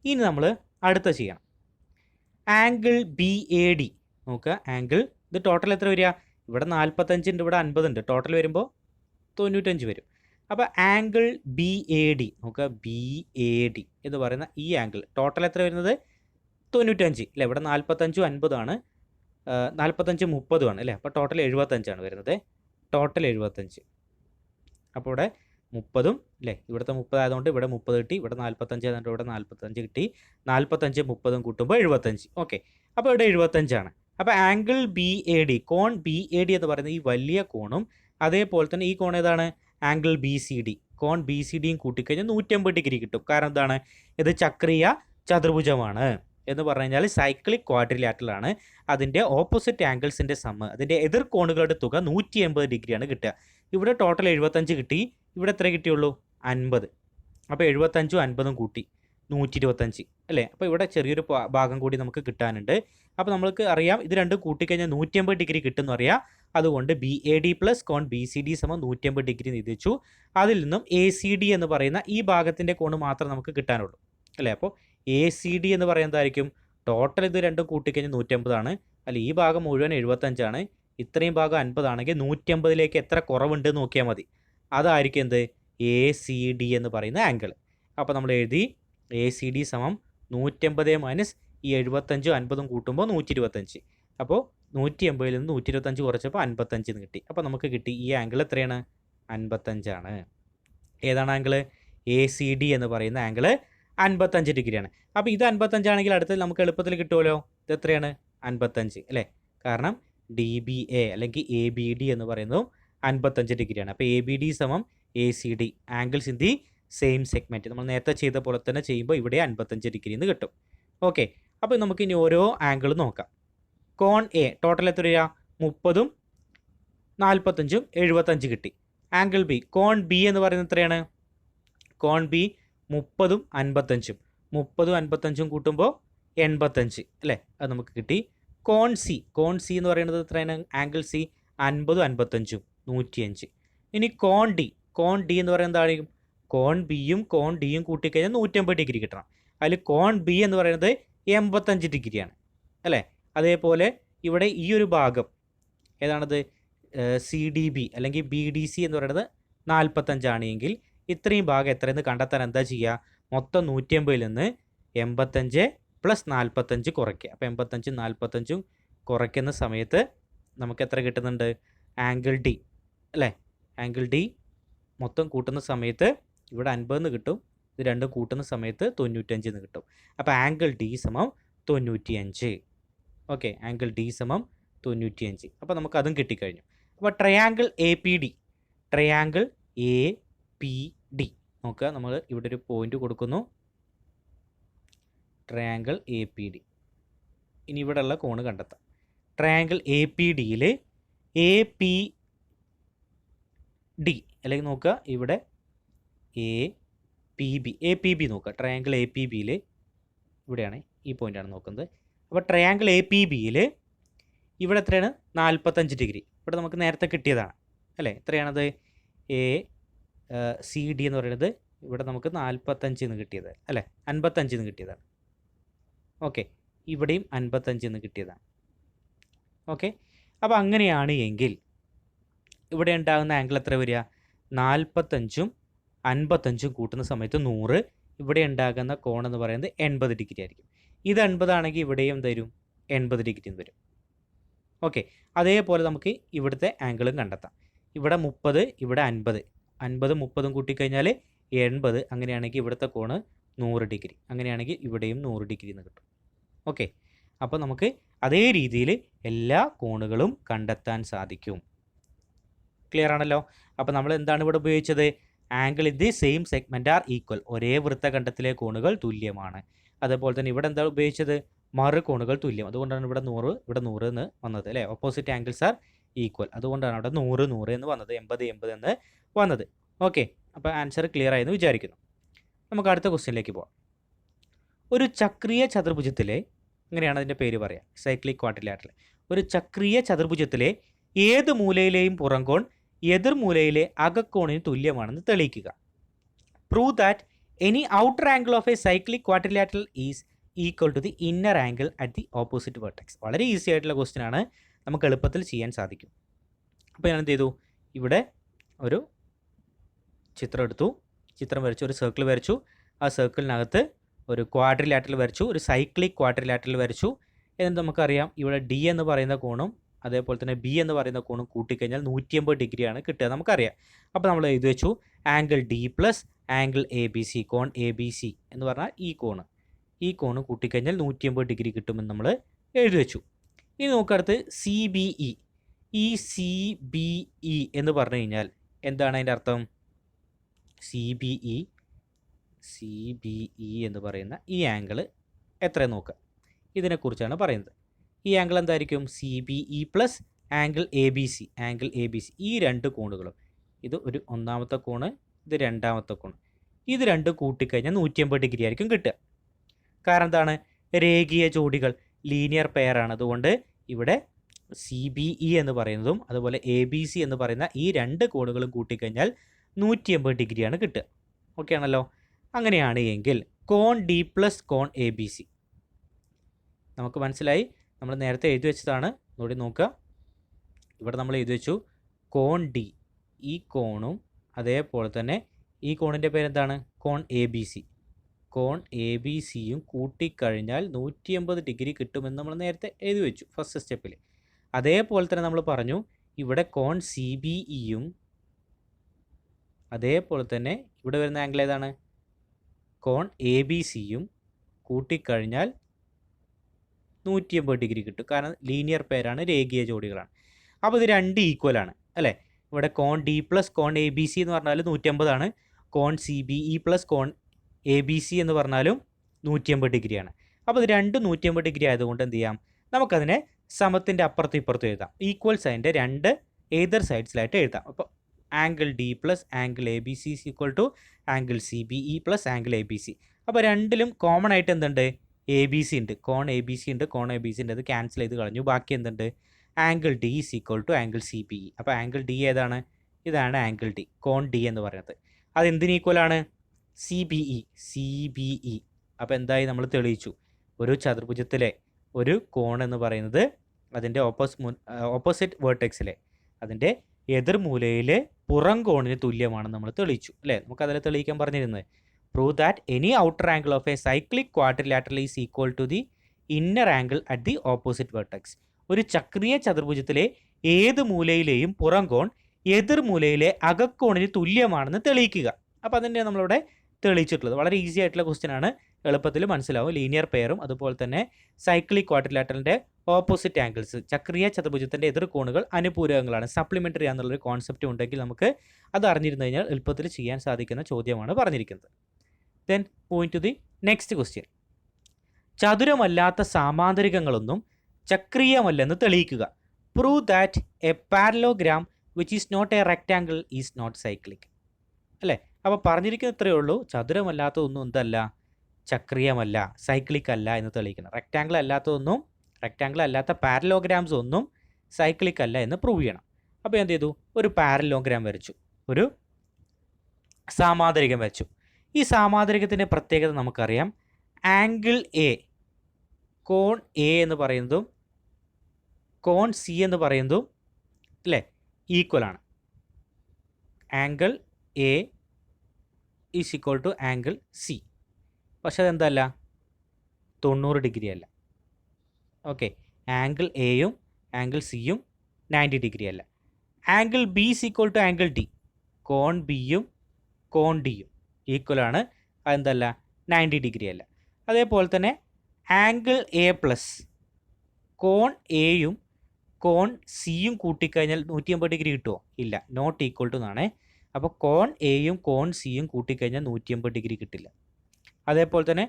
ഇനി നമ്മൾ അടുത്ത ചെയ്യണം. ആംഗിൾ ബി എ ഡി നോക്കുക. ആംഗിൾ ഇത് ടോട്ടൽ എത്ര വരിക, ഇവിടെ 45 ഉണ്ട്, ഇവിടെ 50 ഉണ്ട്. ടോട്ടൽ വരുമ്പോൾ 95 വരും. അപ്പോൾ ആംഗിൾ ബി എ ഡി നോക്കുക, ബി എ ഡി എന്ന് പറയുന്ന ഈ ആംഗിൾ ടോട്ടൽ എത്ര വരുന്നത്, 95 അല്ലേ. ഇവിടെ 45 50 ആണ്, 45 30 ആണ് അല്ലേ. അപ്പോൾ ടോട്ടൽ 75 ആണ് വരുന്നത്. ടോട്ടൽ 75. അപ്പോൾ ഇവിടെ 30 അല്ലേ, ഇവിടുത്തെ 30 ആയതുകൊണ്ട് ഇവിടെ 30 കിട്ടി, ഇവിടെ 45 ആയതുകൊണ്ട് ഇവിടെ 45 കിട്ടി. 45 30 കൂട്ടുമ്പോൾ 75. ഓക്കെ, അപ്പോൾ ഇവിടെ 75 ആണ്. അപ്പോൾ ആംഗിൾ ബി എ ഡി, കോൺ ബി എ ഡി എന്ന് പറയുന്നത് ഈ വലിയ കോണും അതേപോലെ തന്നെ ഈ കോൺ ഏതാണ്, ആംഗിൾ ബി സി ഡി, കോൺ ബി സി ഡിയും കൂട്ടിക്കഴിഞ്ഞാൽ 150 ഡിഗ്രി കിട്ടും. കാരണം എന്താണ്, ഇത് ചക്രീയ ചതുർഭുജമാണ് എന്ന് പറഞ്ഞു കഴിഞ്ഞാൽ സൈക്ലിക് ക്വാഡ്രിലാറ്ററൽ ആണ്. അതിൻ്റെ ഓപ്പോസിറ്റ് ആംഗിൾസിൻ്റെ സമ്മ്, അതിൻ്റെ എതിർ കോണുകളുടെ തുക 180 ഡിഗ്രിയാണ് കിട്ടുക. ഇവിടെ ടോട്ടൽ 75 കിട്ടി, ഇവിടെ എത്ര കിട്ടിയുള്ളൂ, 50. അപ്പോൾ 75ഉം 50ഉം കൂട്ടി 125 അല്ലേ. അപ്പോൾ ഇവിടെ ചെറിയൊരു ഭാഗം കൂടി നമുക്ക് കിട്ടാനുണ്ട്. അപ്പോൾ നമ്മൾക്ക് അറിയാം ഇത് രണ്ടും കൂട്ടിക്കഴിഞ്ഞാൽ 180 ഡിഗ്രി കിട്ടുമെന്ന് അറിയാം. അതുകൊണ്ട് ബി എ ഡി പ്ലസ് കോൺ ബി സി ഡി സമം 180 ഡിഗ്രി നിശ്ചയിച്ചു. അതിൽ നിന്നും എ സി ഡി എന്ന് പറയുന്ന ഈ ഭാഗത്തിൻ്റെ കോണ് മാത്രം നമുക്ക് കിട്ടാനുള്ളൂ അല്ലേ. അപ്പോൾ എ സി ഡി എന്ന് പറയുന്നതായിരിക്കും, ടോട്ടൽ ഇത് രണ്ടും കൂട്ടിക്കഴിഞ്ഞാൽ 180 ആണ്. അല്ല, ഈ ഭാഗം മുഴുവൻ 75 ആണ്, ഇത്രയും ഭാഗം 50 ആണെങ്കിൽ 180ലേക്ക് എത്ര കുറവുണ്ട് നോക്കിയാൽ മതി. അതായിരിക്കും എന്ത്, എ സി ഡി എന്ന് പറയുന്ന ആംഗിൾ. അപ്പോൾ നമ്മൾ എഴുതി എ സി ഡി സമം 180 മൈനസ് ഈ 75ഉം 50ഉം കൂട്ടുമ്പോൾ 125. അപ്പോൾ 180ൽ നിന്ന് 125 കുറച്ചപ്പോൾ 55 എന്ന് കിട്ടി. അപ്പോൾ നമുക്ക് കിട്ടി ഈ ആംഗിൾ എത്രയാണ്, 55 ആണ്. ഏതാണ് ആംഗിൾ, എ സി ഡി എന്ന് പറയുന്ന ആംഗിൾ 55 ഡിഗ്രിയാണ്. അപ്പോൾ ഇത് 55 ആണെങ്കിൽ അടുത്ത് നമുക്ക് എളുപ്പത്തിൽ കിട്ടുമല്ലോ. ഇത് എത്രയാണ്, 55 അല്ലേ. കാരണം ഡി ബി എ അല്ലെങ്കിൽ എ ബി ഡി എന്ന് പറയുന്നതും 55 ഡിഗ്രിയാണ്. അപ്പോൾ എ ബി ഡി സമം A C D, angles in the same segment. നമ്മൾ നേരത്തെ ചെയ്ത പോലെ തന്നെ ചെയ്യുമ്പോൾ ഇവിടെ 55 ഡിഗ്രി എന്ന് കിട്ടും. ഓക്കെ, അപ്പോൾ നമുക്ക് ഇനി ഓരോ ആംഗിൾ നോക്കാം. കോൺ എ ടോട്ടൽ എത്ര വരിക, 30ഉം 45ഉം 75 കിട്ടി. ആംഗിൾ ബി, കോൺ ബി എന്ന് പറയുന്നത് എത്രയാണ്, കോൺ ബി 30ഉം 55ഉം, 30ഉം 55ഉം കൂട്ടുമ്പോൾ 85 അല്ലേ, അത് നമുക്ക് കിട്ടി. കോൺ സി എന്ന് പറയുന്നത് എത്രയാണ്, ആംഗിൾ സി 50 55 105. ഇനി കോൺ ഡി എന്ന് പറയുന്നത് എന്തായിരിക്കും? കോൺ ബിയും കോൺ ഡിയും കൂട്ടിക്കഴിഞ്ഞാൽ 150 ഡിഗ്രി കിട്ടണം. അതിൽ കോൺ ബി എന്ന് പറയുന്നത് 85 ഡിഗ്രിയാണ് അല്ലേ? അതേപോലെ ഇവിടെ ഈ ഒരു ഭാഗം ഏതാണത്? സി ഡി ബി അല്ലെങ്കിൽ ബി ഡി സി എന്ന് പറയുന്നത് 45 ആണെങ്കിൽ ഇത്രയും ഭാഗം എത്രയെന്ന് കണ്ടെത്താൻ എന്താ ചെയ്യുക? മൊത്തം 150ൽ നിന്ന് 85 പ്ലസ് 45 കുറയ്ക്കുക. അപ്പോൾ 85 45 കുറയ്ക്കുന്ന സമയത്ത് നമുക്ക് എത്ര കിട്ടുന്നുണ്ട്? ആംഗിൾ ഡി അല്ലേ? ആംഗിൾ ഡി മൊത്തം കൂട്ടുന്ന സമയത്ത് ഇവിടെ 50 എന്ന് കിട്ടും, ഇത് രണ്ടും കൂട്ടുന്ന സമയത്ത് 95 എന്ന് കിട്ടും. അപ്പോൾ ആംഗിൾ ഡി സമം 95. ഓക്കെ, ആംഗിൾ ഡി സമം 95. അപ്പോൾ നമുക്ക് അതും കിട്ടിക്കഴിഞ്ഞു. അപ്പോൾ ട്രയാങ്കിൾ എ പി ഡി നോക്കുക, നമ്മൾ ഇവിടെ ഒരു പോയിന്റ് കൊടുക്കുന്നു, ട്രയാങ്കിൾ എ പി ഡി. ഇനി ഇവിടെയുള്ള കോണ് കണ്ടെത്താം. ട്രയാങ്കിൾ എ പി ഡിയിൽ എ പി ഡി അല്ലെങ്കിൽ നോക്കുക ഇവിടെ എ പി ബി നോക്കുക. ട്രയാങ്കിൾ എ പി ബിയിൽ ഇവിടെയാണ്, ഈ പോയിൻ്റാണ് നോക്കുന്നത്. അപ്പോൾ ട്രയാങ്കിൾ എ പി ബിയിൽ ഇവിടെ എത്രയാണ്? 45 ഡിഗ്രി. ഇവിടെ നമുക്ക് നേരത്തെ കിട്ടിയതാണ് അല്ലേ? എത്രയാണത്? എ സി ഡി എന്ന് പറയുന്നത് ഇവിടെ നമുക്ക് 45 എന്ന് കിട്ടിയത് അല്ലേ? 55 എന്ന് കിട്ടിയതാണ്. ഓക്കെ, ഇവിടെയും 55 എന്ന് കിട്ടിയതാണ്. ഓക്കെ, അപ്പോൾ അങ്ങനെയാണ് എങ്കിൽ ഇവിടെ ഉണ്ടാകുന്ന ആംഗിൾ എത്ര വരിക? 45ഉം 55ഉം കൂട്ടുന്ന സമയത്ത് 100. ഇവിടെ ഉണ്ടാകുന്ന കോൺ എന്ന് പറയുന്നത് 80 ഡിഗ്രി ആയിരിക്കും. ഇത് 80 ആണെങ്കിൽ ഇവിടെയും തരും 80 ഡിഗ്രി വരും. ഓക്കെ, അതേപോലെ നമുക്ക് ഇവിടുത്തെ ആംഗിളും കണ്ടെത്താം. ഇവിടെ 30, ഇവിടെ 50. 50 30ഉം കൂട്ടിക്കഴിഞ്ഞാൽ 80. അങ്ങനെയാണെങ്കിൽ ഇവിടുത്തെ കോണ് 100 ഡിഗ്രി. അങ്ങനെയാണെങ്കിൽ ഇവിടെയും 100 ഡിഗ്രി എന്ന് കിട്ടും. ഓക്കെ, അപ്പോൾ നമുക്ക് അതേ രീതിയിൽ എല്ലാ കോണുകളും കണ്ടെത്താൻ സാധിക്കും. ക്ലിയർ ആണല്ലോ? അപ്പോൾ നമ്മൾ എന്താണ് ഇവിടെ ഉപയോഗിച്ചത്? Angle in the same segment are equal. ഒരേ വൃത്തഖണ്ഡത്തിലെ കോണുകൾ തുല്യമാണ്. അതേപോലെ തന്നെ ഇവിടെ എന്താ ഉപയോഗിച്ചത്? മറു കോണുകൾ തുല്യം. അതുകൊണ്ടാണ് ഇവിടെ 100 ഇവിടെ 100 എന്ന് വന്നത് അല്ലേ? Opposite angles are equal. അതുകൊണ്ടാണ് അവിടെ 100 100 എന്ന് വന്നത്, 80 80 എന്ന് വന്നത്. ഓക്കെ, അപ്പോൾ ആൻസർ ക്ലിയർ ആയെന്ന് വിചാരിക്കുന്നു. നമുക്ക് അടുത്ത ക്വസ്റ്റ്യനിലേക്ക് പോകാം. ഒരു ചക്രീയ ചതുർഭുജത്തിലെ, ഇങ്ങനെയാണ് അതിൻ്റെ പേര് പറയുക, സൈക്ലിക് ക്വാഡ്രിലാറ്ററൽ. ഒരു ചക്രീയ ചതുർഭുജത്തിലെ ഏത് മൂലയിലെയും പുറംകോൺ എതിർ മൂലയിലെ അകക്കോണിന് തുല്യമാണെന്ന് തെളിയിക്കുക. Prove that any outer angle of a cyclic quadrilateral is equal to the inner angle at the opposite vertex. വളരെ ഈസി ആയിട്ടുള്ള ക്വസ്റ്റ്യൻ ആണ്, നമുക്ക് എളുപ്പത്തിൽ ചെയ്യാൻ സാധിക്കും. അപ്പോൾ ഞാൻ എന്ത് ചെയ്തു? ഇവിടെ ഒരു ചിത്രം എടുത്തു, ചിത്രം വരച്ചു, ഒരു സർക്കിൾ വരച്ചു. ആ സർക്കിളിനകത്ത് ഒരു ക്വാഡ്രിലാറ്ററൽ വരച്ചു, ഒരു സൈക്ലിക് ക്വാഡ്രിലാറ്ററൽ വരച്ചു. എന്നിട്ട് നമുക്കറിയാം ഇവിടെ ഡി എന്ന് പറയുന്ന കോണും അതേപോലെ തന്നെ ബി എന്ന് പറയുന്ന കോണും കൂട്ടിക്കഴിഞ്ഞാൽ 180 ഡിഗ്രിയാണ് കിട്ടുക, നമുക്കറിയാം. അപ്പോൾ നമ്മൾ എഴുതി വെച്ചു angle D plus angle A B C, കോൺ എ ബി സി എന്ന് പറഞ്ഞാൽ ഈ കോണ് കൂട്ടിക്കഴിഞ്ഞാൽ 180 ഡിഗ്രി കിട്ടുമെന്ന് നമ്മൾ എഴുതി വെച്ചു. ഇനി നോക്കടുത്ത് സി ബി ഇ. ഈ സി ബി ഇ എന്ന് പറഞ്ഞു കഴിഞ്ഞാൽ എന്താണ് അതിൻ്റെ അർത്ഥം? സി ബി ഇ എന്ന് പറയുന്ന ഈ ആംഗിൾ എത്രയെന്ന് നോക്കുക. ഇതിനെക്കുറിച്ചാണ് പറയുന്നത്. ഈ ആംഗിൾ എന്തായിരിക്കും? C B E plus angle A B C. ഈ രണ്ട് കോണുകളും, ഇത് ഒരു ഒന്നാമത്തെ കോണ്, ഇത് രണ്ടാമത്തെ കോണ്, ഇത് രണ്ടും കൂട്ടിക്കഴിഞ്ഞാൽ 180 ഡിഗ്രി ആയിരിക്കും കിട്ടുക. കാരണം എന്താണ്? രേഖീയ ജോഡികൾ, ലീനിയർ പെയറാണ്. അതുകൊണ്ട് ഇവിടെ സി ബി ഇ എന്ന് പറയുന്നതും അതുപോലെ എ ബി സി എന്ന് പറയുന്ന ഈ രണ്ട് കോണുകളും കൂട്ടിക്കഴിഞ്ഞാൽ 180 ഡിഗ്രിയാണ് കിട്ടുക. ഓക്കെ ആണല്ലോ? അങ്ങനെയാണ് എങ്കിൽ കോൺ ഡി പ്ലസ് കോൺ എ ബി സി നമുക്ക് മനസ്സിലായി. നമ്മൾ നേരത്തെ എഴുതി വെച്ചതാണ്, നോടി നോക്കുക. ഇവിടെ നമ്മൾ എഴുതി വെച്ചു കോൺ ഡി, ഈ കോണും അതേപോലെ തന്നെ ഈ കോണിൻ്റെ പേരെന്താണ്? കോൺ എ ബി സി. കോൺ എ ബി സിയും കൂട്ടിക്കഴിഞ്ഞാൽ 180 ഡിഗ്രി കിട്ടുമെന്ന് നമ്മൾ നേരത്തെ എഴുതി വെച്ചു ഫസ്റ്റ് സ്റ്റെപ്പിൽ. അതേപോലെ തന്നെ നമ്മൾ പറഞ്ഞു ഇവിടെ കോൺ സി ബി ഇയും അതേപോലെ തന്നെ ഇവിടെ വരുന്ന ആംഗിൾ ഏതാണ്? കോൺ എ ബി സിയും കൂട്ടിക്കഴിഞ്ഞാൽ 180 ഡിഗ്രി കിട്ടും. കാരണം ലീനിയർ പെയറാണ്, രേഖീയ ജോഡികളാണ്. അപ്പോൾ ഇത് രണ്ട് ഈക്വലാണ് അല്ലേ? ഇവിടെ കോൺ ഡി പ്ലസ് കോൺ എ ബി സി എന്ന് പറഞ്ഞാൽ 180 ആണ്. കോൺ സി ബി ഇ പ്ലസ് കോൺ എ ബി സി എന്ന് പറഞ്ഞാലും 180 ഡിഗ്രിയാണ്. അപ്പോൾ ഇത് രണ്ടും 180 ഡിഗ്രി ആയതുകൊണ്ട് എന്ത് ചെയ്യാം? നമുക്കതിനെ സമത്തിൻ്റെ അപ്പുറത്തും ഇപ്പുറത്തും എഴുതാം. ഈക്വൽ സൈൻ്റെ രണ്ട് ഏതർ സൈഡ്സിലായിട്ട് എഴുതാം. അപ്പോൾ angle D plus angle A B C equal to angle C B E plus angle A B C. അപ്പോൾ രണ്ടിലും കോമൺ ആയിട്ട് എന്തുണ്ട്? എ ബി സി ഉണ്ട്. കോൺ എ ബി സി ഉണ്ട്, കോൺ എ ബി സി ഉണ്ട്. അത് ക്യാൻസൽ ചെയ്ത് കളഞ്ഞു. ബാക്കി എന്തുണ്ട്? Angle D is equal to angle C B E. അപ്പോൾ ആംഗിൾ ഡി ഏതാണ്? ഇതാണ് ആംഗിൾ ഡി, കോൺ ഡി എന്ന് പറയുന്നത്. അത് എന്തിന് ഈക്വലാണ്? C B E. അപ്പോൾ എന്തായി? നമ്മൾ തെളിയിച്ചു. ഒരു ചതുർഭുജത്തിലെ ഒരു കോൺ എന്ന് പറയുന്നത് അതിൻ്റെ ഓപ്പോസിറ്റ് വേർട്ടെക്സിലെ അതിൻ്റെ എതിർമൂലയിലെ പുറം കോണിന് തുല്യമാണെന്ന് നമ്മൾ തെളിയിച്ചു അല്ലേ? നമുക്കതിൽ തെളിയിക്കാൻ പറഞ്ഞിരുന്നത് prove that any outer angle of a cyclic quadrilateral is equal to the inner angle at the opposite vertex. ഒരു ചക്രീയ ചതുർഭുജത്തിലെ ഏത് മൂലയിലെയും പുറം കോൺ എതിർമൂലയിലെ അകക്കോണിന് തുല്യമാണെന്ന് തെളിയിക്കുക. അപ്പോൾ അതിൻ്റെ നമ്മളിവിടെ തെളിയിച്ചിട്ടുള്ളത് വളരെ ഈസി ആയിട്ടുള്ള ക്വസ്റ്റ്യൻ ആണ്, എളുപ്പത്തിൽ മനസ്സിലാവും. ലീനിയർ പെയറും അതുപോലെ തന്നെ സൈക്ലിക് ക്വാഡ്രിലാറ്ററലിൻ്റെ ഓപ്പോസിറ്റ് ആംഗിൾസ്, ചക്രീയ ചതുർഭുജത്തിൻ്റെ എതിർ കോണുകൾ അനുപൂരകങ്ങളാണ്, സപ്ലിമെൻ്ററി ആണെന്നുള്ളൊരു കോൺസെപ്റ്റ് ഉണ്ടെങ്കിൽ നമുക്ക് അത് അറിഞ്ഞിരുന്നു കഴിഞ്ഞാൽ എളുപ്പത്തിൽ ചെയ്യാൻ സാധിക്കുന്ന ചോദ്യമാണ് പറഞ്ഞിരിക്കുന്നത്. Then moving to the next question. ചതുരമല്ലാത്ത സാമാന്തരികങ്ങളൊന്നും ചക്രീയമല്ലെന്ന് തെളിയിക്കുക. Prove that a parallelogram which is not a rectangle is not cyclic. അല്ലേ? അപ്പോൾ പറഞ്ഞിരിക്കുന്നത് ഇത്രയേ ഉള്ളൂ, ചതുരമല്ലാത്തതൊന്നും എന്തല്ല, ചക്രീയമല്ല, സൈക്ലിക് അല്ല എന്ന് തെളിയിക്കണം. റെക്റ്റാങ്കിൾ അല്ലാത്ത പാരലോഗ്രാംസ് ഒന്നും സൈക്ലിക് അല്ല എന്ന് പ്രൂവ് ചെയ്യണം. അപ്പോൾ എന്ത് ചെയ്തു? ഒരു പാരലോഗ്രാം വരച്ചു, ഒരു സാമാന്തരികം വരച്ചു. ഈ സാമാന്തരികത്തിൻ്റെ പ്രത്യേകത നമുക്കറിയാം. ആംഗിൾ എ, കോൺ എ എന്ന് പറയുന്നതും കോൺ സി എന്ന് പറയുന്നതും അല്ലേ ഈക്വലാണ്. Angle A is equal to angle C. പക്ഷെ അതെന്തല്ല, 90 ഡിഗ്രി അല്ല. ഓക്കെ, ആംഗിൾ എയും ആംഗിൾ സിയും 90 ഡിഗ്രി അല്ല. Angle B is equal to angle D, കോൺ ബിയും കോൺ ഡിയും ഈക്വലാണ്. അതെന്തല്ല, 90 ഡിഗ്രി അല്ല. അതേപോലെ തന്നെ ആംഗിൾ എ പ്ലസ് കോൺ എയും കോൺ സിയും കൂട്ടിക്കഴിഞ്ഞാൽ 180 ഡിഗ്രി കിട്ടുമോ? ഇല്ല, നോട്ട് ഈക്വൽ ടു എന്നാണ്. അപ്പോൾ കോൺ എയും കോൺ സിയും കൂട്ടിക്കഴിഞ്ഞാൽ 180 ഡിഗ്രി കിട്ടില്ല. അതേപോലെ തന്നെ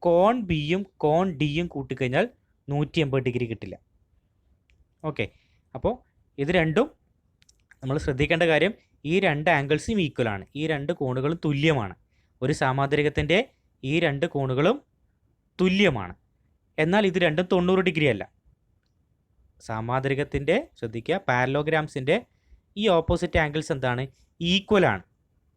കോൺ ബിയും കോൺ ഡിയും കൂട്ടിക്കഴിഞ്ഞാൽ 180 ഡിഗ്രി കിട്ടില്ല. ഓക്കെ, അപ്പോൾ ഇത് രണ്ടും നമ്മൾ ശ്രദ്ധിക്കേണ്ട കാര്യം, ഈ രണ്ട് ആംഗിൾസും ഈക്വലാണ്, ഈ രണ്ട് കോണുകളും തുല്യമാണ്. ഒരു സാമാന്തരികത്തിൻ്റെ ഈ രണ്ട് കോണുകളും തുല്യമാണ്. എന്നാൽ ഇത് രണ്ടും 90 ഡിഗ്രി അല്ല. സാമാന്തരികത്തിൻ്റെ ശ്രദ്ധിക്കുക, പാരലോഗ്രാംസിൻ്റെ ഈ ഓപ്പോസിറ്റ് ആംഗിൾസ് എന്താണ്? ഈക്വലാണ്.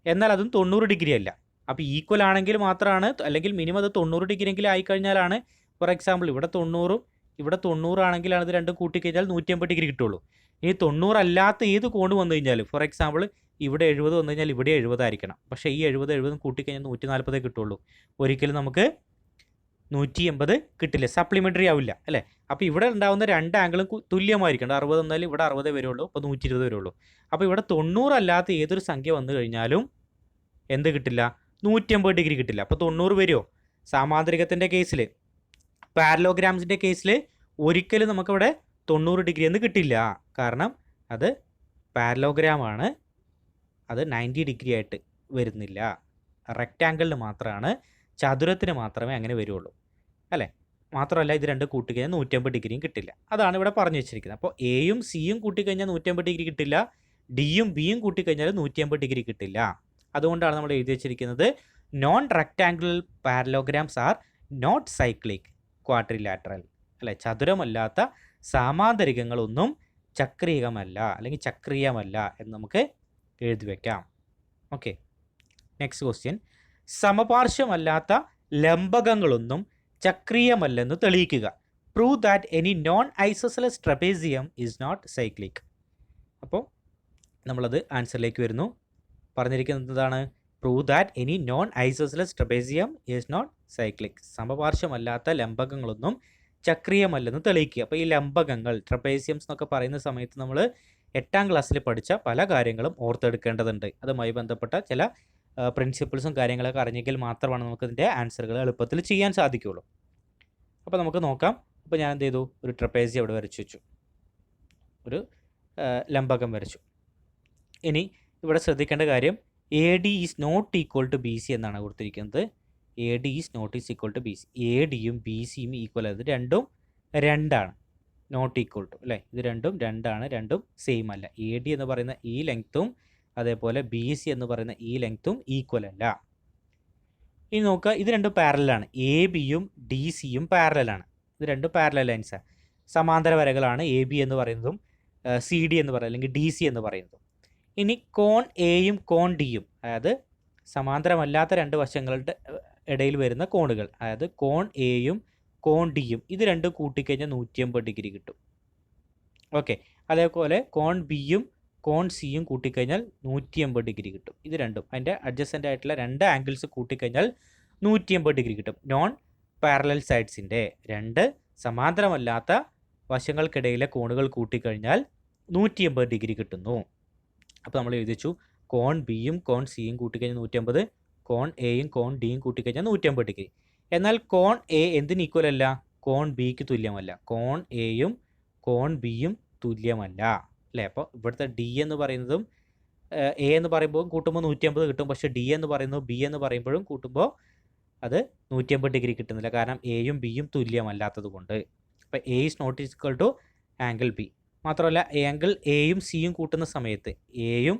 എന്നാൽ അതും 90 ഡിഗ്രി അല്ല. അപ്പോൾ ഈക്വൽ ആണെങ്കിൽ മാത്രമാണ്, അല്ലെങ്കിൽ മിനിമം അത് 90 ഡിഗ്രി എങ്കിലും ആയിക്കഴിഞ്ഞാലാണ്, ഫോർ എക്സാമ്പിൾ ഇവിടെ 90 ഇവിടെ 90 ആണെങ്കിലാണ് ഇത് രണ്ടും കൂട്ടിക്കഴിഞ്ഞാൽ 180 ഡിഗ്രി കിട്ടുള്ളൂ. ഇനി 90 അല്ലാത്ത ഏത് കോണ് വന്നു കഴിഞ്ഞാൽ, ഫോർ എക്സാമ്പിൾ ഇവിടെ 70 വന്നു കഴിഞ്ഞാൽ ഇവിടെ 70 ആയിരിക്കണം. പക്ഷേ ഈ 70 കൂട്ടിക്കഴിഞ്ഞാൽ 140 കിട്ടുള്ളൂ. ഒരിക്കലും നമുക്ക് 180 കിട്ടില്ല, സപ്ലിമെൻ്ററി ആവില്ല അല്ലേ? അപ്പോൾ ഇവിടെ ഉണ്ടാകുന്ന രണ്ട് ആംഗിളും തുല്യമായിരിക്കണം. 60 വന്നാൽ ഇവിടെ 60 വരുള്ളൂ, അപ്പോൾ 120 വരുള്ളൂ. അപ്പോൾ ഇവിടെ 90 അല്ലാത്ത ഏതൊരു സംഖ്യ വന്നു കഴിഞ്ഞാലും എന്ത് കിട്ടില്ല? 180 ഡിഗ്രി കിട്ടില്ല. അപ്പോൾ 90 വരുമോ? സാമാന്തരികത്തിൻ്റെ കേസിൽ, പാരലോഗ്രാംസിൻ്റെ കേസിൽ ഒരിക്കലും നമുക്കിവിടെ 90 ഡിഗ്രി എന്ന് കിട്ടില്ല. കാരണം അത് പാരലോഗ്രാമാണ്, അത് 90 ഡിഗ്രി ആയിട്ട് വരുന്നില്ല. റെക്റ്റാങ്കിളിന് മാത്രമാണ്, ചതുരത്തിന് മാത്രമേ അങ്ങനെ വരുള്ളൂ അല്ലേ? മാത്രമല്ല ഇത് രണ്ട് കൂട്ടിക്കഴിഞ്ഞാൽ 180 ഡിഗ്രിയും കിട്ടില്ല. അതാണ് ഇവിടെ പറഞ്ഞു വെച്ചിരിക്കുന്നത്. അപ്പോൾ എയും സിയും കൂട്ടിക്കഴിഞ്ഞാൽ 180 ഡിഗ്രി കിട്ടില്ല, ഡിയും ബിയും കൂട്ടിക്കഴിഞ്ഞാൽ 180 ഡിഗ്രി കിട്ടില്ല. അതുകൊണ്ടാണ് നമ്മൾ എഴുതി വെച്ചിരിക്കുന്നത് non rectangle parallelograms are not cyclic quadrilateral അല്ലേ? ചതുരമല്ലാത്ത സാമാന്തരികങ്ങളൊന്നും ചക്രീയമല്ല അല്ലെങ്കിൽ ചക്രീയമല്ല എന്ന് നമുക്ക് എഴുതി വയ്ക്കാം. Okay, next question. സമപാർശ്വമല്ലാത്ത ലംബകങ്ങളൊന്നും ചക്രീയമല്ലെന്ന് തെളിയിക്കുക. Prove that any non isosceles trapezium is not cyclic. അപ്പോൾ നമ്മളത് ആൻസറിലേക്ക് വരുന്നു. പറഞ്ഞിരിക്കുന്നത് എന്താണ്? Prove that any non isosceles trapezium is not cyclic. സമപാർശ്വമല്ലാത്ത ലംബകങ്ങളൊന്നും ചക്രീയമല്ലെന്ന് തെളിയിക്കുക. അപ്പോൾ ഈ ലംബകങ്ങൾ, ട്രപേസിയംസ് എന്നൊക്കെ പറയുന്ന സമയത്ത് നമ്മൾ 8ാം ക്ലാസ്സിൽ പഠിച്ച പല കാര്യങ്ങളും ഓർത്തെടുക്കേണ്ടതുണ്ട്. അതുമായി ബന്ധപ്പെട്ട ചില പ്രിൻസിപ്പിൾസും കാര്യങ്ങളൊക്കെ അറിഞ്ഞെങ്കിൽ മാത്രമാണ് നമുക്കതിൻ്റെ ആൻസറുകൾ എളുപ്പത്തിൽ ചെയ്യാൻ സാധിക്കുകയുള്ളൂ. അപ്പോൾ നമുക്ക് നോക്കാം. അപ്പോൾ ഞാൻ എന്ത് ചെയ്തു? ഒരു ട്രപേസിയം അവിടെ വരച്ചു വെച്ചു, ഒരു ലംബകം വരച്ചു. ഇനി ഇവിടെ ശ്രദ്ധിക്കേണ്ട കാര്യം, A D is not equal to B C എന്നാണ് കൊടുത്തിരിക്കുന്നത്. A D is not is equal to B C. A ഡിയും ബി സിയും ഈക്വൽ ആയത് രണ്ടും 2 ആണ്, നോട്ട് ഈക്വൽ ടു അല്ലേ? ഇത് രണ്ടും 2 ആണ്, രണ്ടും സെയിം അല്ല. എ ഡി എന്ന് പറയുന്ന ഈ ലെങ്ത്തും അതേപോലെ ബി സി എന്ന് പറയുന്ന ഈ ലെങ്ത്തും ഈക്വൽ അല്ല. ഇനി നോക്കുക, ഇത് രണ്ടും പാരലലാണ്. എ ബിയും ഡി സിയും പാരലലാണ്. ഇത് രണ്ടും പാരലൽ ലൈൻസാണ്. സമാന്തര വരകളാണ് എ ബി എന്ന് പറയുന്നതും സി ഡി എന്ന് പറയുന്നത് അല്ലെങ്കിൽ ഡി സി എന്ന് പറയുന്നതും. ഇനി കോൺ എയും കോൺ ഡിയും, അതായത് സമാന്തരമല്ലാത്ത രണ്ട് വശങ്ങളുടെ ഇടയിൽ വരുന്ന കോണുകൾ, അതായത് കോൺ എയും കോൺ ഡിയും, ഇത് രണ്ടും കൂട്ടിക്കഴിഞ്ഞാൽ 180 ഡിഗ്രി കിട്ടും. ഓക്കെ, അതേപോലെ കോൺ ബിയും കോൺ സിയും കൂട്ടിക്കഴിഞ്ഞാൽ 180 ഡിഗ്രി കിട്ടും. ഇത് രണ്ടും അതിൻ്റെ അഡ്ജസ്റ്റൻ്റ് ആയിട്ടുള്ള രണ്ട് ആംഗിൾസ് കൂട്ടിക്കഴിഞ്ഞാൽ 180 ഡിഗ്രി കിട്ടും. നോൺ പാരലൽ സൈഡ്സിൻ്റെ, രണ്ട് സമാന്തരമല്ലാത്ത വശങ്ങൾക്കിടയിലെ കോണുകൾ കൂട്ടിക്കഴിഞ്ഞാൽ 180 ഡിഗ്രി കിട്ടുന്നു. അപ്പോൾ നമ്മൾ എഴുതി വെച്ചു കോൺ ബിയും കോൺ സിയും കൂട്ടിക്കഴിഞ്ഞാൽ 180, കോൺ എയും കോൺ ഡിയും കൂട്ടിക്കഴിഞ്ഞാൽ 180 ഡിഗ്രി. എന്നാൽ കോൺ എ എന്തിന് ഈക്വൽ അല്ല? കോൺ ബിക്ക് തുല്യമല്ല. കോൺ എയും കോൺ ബിയും തുല്യമല്ല അല്ലേ? അപ്പോൾ ഇവിടുത്തെ ഡി എന്ന് പറയുന്നതും എ എന്ന് പറയുമ്പോൾ കൂട്ടുമ്പോൾ 180 കിട്ടും. പക്ഷേ ഡി എന്ന് പറയുന്നത് ബി എന്ന് പറയുമ്പോഴും കൂട്ടുമ്പോൾ അത് 180 ഡിഗ്രി കിട്ടുന്നില്ല, കാരണം എയും ബിയും തുല്യമല്ലാത്തത് കൊണ്ട്. അപ്പോൾ A is not equal to angle B. മാത്രമല്ല ആംഗിൾ എയും സിയും കൂട്ടുന്ന സമയത്ത്, എയും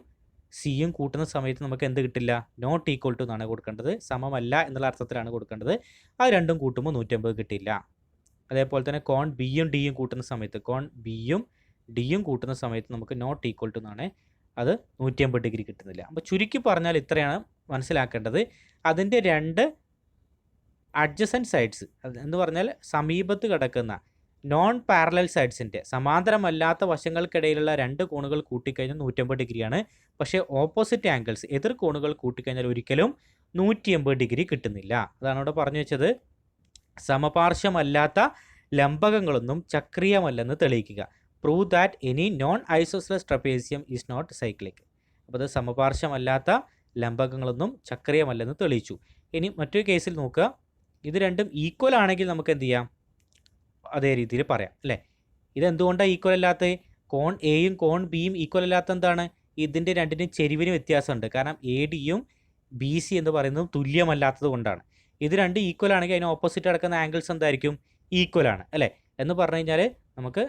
സിയും കൂട്ടുന്ന സമയത്ത് നമുക്ക് എന്ത് കിട്ടില്ല? നോട്ട് ഈക്വൽ ടു എന്നാണ് കൊടുക്കേണ്ടത്, സമമല്ല എന്നുള്ള അർത്ഥത്തിലാണ് കൊടുക്കേണ്ടത്. അത് രണ്ടും കൂട്ടുമ്പോൾ 180 കിട്ടില്ല. അതേപോലെ തന്നെ കോൺ ബിയും ഡിയും കൂട്ടുന്ന സമയത്ത്, കോൺ ബിയും ഡിയും കൂട്ടുന്ന സമയത്ത് നമുക്ക് നോട്ട് ഈക്വൽ ടു എന്നാണ്, അത് 180 ഡിഗ്രി കിട്ടുന്നില്ല. അപ്പോൾ ചുരുക്കി പറഞ്ഞാൽ ഇത്രയാണ് മനസ്സിലാക്കേണ്ടത്. അതിൻ്റെ രണ്ട് അഡ്ജസൻറ്റ് സൈഡ്സ് എന്ന് പറഞ്ഞാൽ സമീപത്ത് കിടക്കുന്ന നോൺ പാരലൽ സൈഡ്സിൻ്റെ, സമാന്തരമല്ലാത്ത വശങ്ങൾക്കിടയിലുള്ള രണ്ട് കോണുകൾ കൂട്ടിക്കഴിഞ്ഞാൽ 180 ഡിഗ്രിയാണ്. പക്ഷേ ഓപ്പോസിറ്റ് ആംഗിൾസ്, എതിർ കോണുകൾ കൂട്ടിക്കഴിഞ്ഞാൽ ഒരിക്കലും 180 ഡിഗ്രി കിട്ടുന്നില്ല. അതാണ് ഇവിടെ പറഞ്ഞു വെച്ചത്. സമപാർശ്വമല്ലാത്ത ലംബകങ്ങളൊന്നും ചക്രീയമല്ലെന്ന് തെളിയിക്കുക. Prove that any non isosceles trapezium is not cyclic. അപ്പോൾ അത് സമപാർശ്വമല്ലാത്ത ലംബകങ്ങളൊന്നും ചക്രീയമല്ലെന്ന് തെളിയിച്ചു. ഇനി മറ്റൊരു കേസിൽ നോക്കുക. ഇത് രണ്ടും ഈക്വൽ ആണെങ്കിൽ നമുക്ക് എന്ത് ചെയ്യാം? അതേ രീതിയിൽ പറയാം അല്ലേ? ഇതെന്തുകൊണ്ടാണ് ഈക്വൽ അല്ലാത്തത്? കോൺ എയും കോൺ ബിയും ഈക്വൽ അല്ലാത്ത എന്താണ്? ഇതിൻ്റെ രണ്ടിനും ചെരിവിന് വ്യത്യാസമുണ്ട്. കാരണം എ ഡിയും ബി സി എന്ന് പറയുന്നതും തുല്യമല്ലാത്തത് കൊണ്ടാണ്. ഇത് രണ്ട് ഈക്വൽ ആണെങ്കിൽ അതിന് ഓപ്പോസിറ്റ് കിടക്കുന്ന ആംഗിൾസ് എന്തായിരിക്കും? ഈക്വൽ ആണ് അല്ലേ? എന്ന് പറഞ്ഞു കഴിഞ്ഞാൽ നമുക്ക്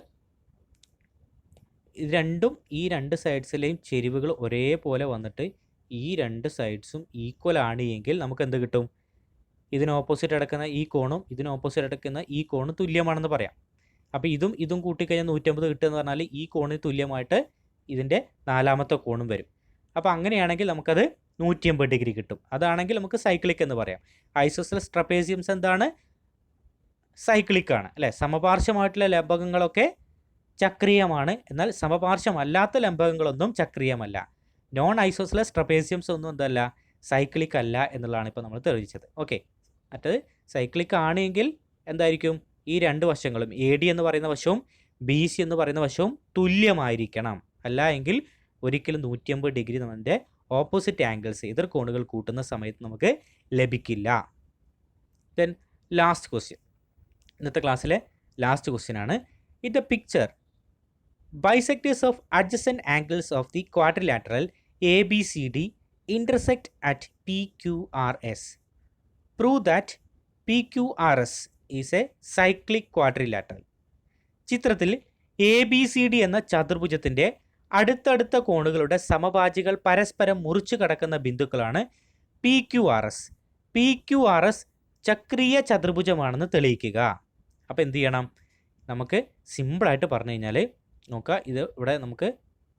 ഇത് രണ്ടും, ഈ രണ്ട് സൈഡ്സിലെയും ചെരിവുകൾ ഒരേപോലെ വന്നിട്ട് ഈ രണ്ട് സൈഡ്സും ഈക്വൽ ആണ് എങ്കിൽ നമുക്ക് എന്ത് കിട്ടും? ഇതിന് ഓപ്പോസിറ്റ് കിടക്കുന്ന ഈ കോണും ഇതിന് ഓപ്പോസിറ്റ് കിടക്കുന്ന ഈ കോണും തുല്യമാണെന്ന് പറയാം. അപ്പോൾ ഇതും കൂട്ടിക്കഴിഞ്ഞാൽ 180 കിട്ടുക എന്ന് പറഞ്ഞാൽ ഈ കോണിന് തുല്യമായിട്ട് ഇതിൻ്റെ നാലാമത്തെ കോണും വരും. അപ്പോൾ അങ്ങനെയാണെങ്കിൽ നമുക്കത് 180 ഡിഗ്രി കിട്ടും. അതാണെങ്കിൽ നമുക്ക് സൈക്ലിക് എന്ന് പറയാം. ഐസോസെലസ് ട്രപ്പേസിയംസ് എന്താണ്? സൈക്ലിക് ആണ് അല്ലേ? സമപാർശ്വമായിട്ടുള്ള ലംബകങ്ങളൊക്കെ ചക്രീയമാണ്, എന്നാൽ സമപാർശ്വമല്ലാത്ത ലംബകങ്ങളൊന്നും ചക്രീയമല്ല. നോൺ ഐസോസെലസ് ട്രപ്പേസിയംസ് ഒന്നും എന്തല്ല? സൈക്ലിക് അല്ല എന്നുള്ളതാണ് ഇപ്പോൾ നമ്മൾ തെളിയിച്ചത്. ഓക്കെ, മറ്റത് സൈക്ലിക് ആണെങ്കിൽ എന്തായിരിക്കും? ഈ രണ്ട് വശങ്ങളും, എ ഡി എന്ന് പറയുന്ന വശവും ബി സി എന്ന് പറയുന്ന വശവും തുല്യമായിരിക്കണം. അല്ല എങ്കിൽ ഒരിക്കലും 180 ഡിഗ്രി നമ്മുടെ ഓപ്പോസിറ്റ് ആംഗിൾസ്, എതിർ കോണുകൾ കൂട്ടുന്ന സമയത്ത് നമുക്ക് ലഭിക്കില്ല. ദെൻ ലാസ്റ്റ് ക്വസ്റ്റ്യൻ, ഇന്നത്തെ ക്ലാസ്സിലെ ലാസ്റ്റ് ക്വസ്റ്റ്യൻ ആണ്. In the picture bisectors of adjacent angles of the quadrilateral A B C D intersect at PQRS. Prove that PQRS is a cyclic quadrilateral. ചിത്രത്തിൽ ABCD എന്ന ചതുർഭുജത്തിൻ്റെ അടുത്തടുത്ത കോണുകളുടെ സമഭാജികൾ പരസ്പരം മുറിച്ചു കടക്കുന്ന ബിന്ദുക്കളാണ് PQRS. PQRS ചക്രീയ ചതുർഭുജമാണെന്ന് തെളിയിക്കുക. അപ്പോൾ എന്ത് ചെയ്യണം? നമുക്ക് സിമ്പിളായിട്ട് പറഞ്ഞു കഴിഞ്ഞാൽ നോക്കുക. ഇത് ഇവിടെ നമുക്ക്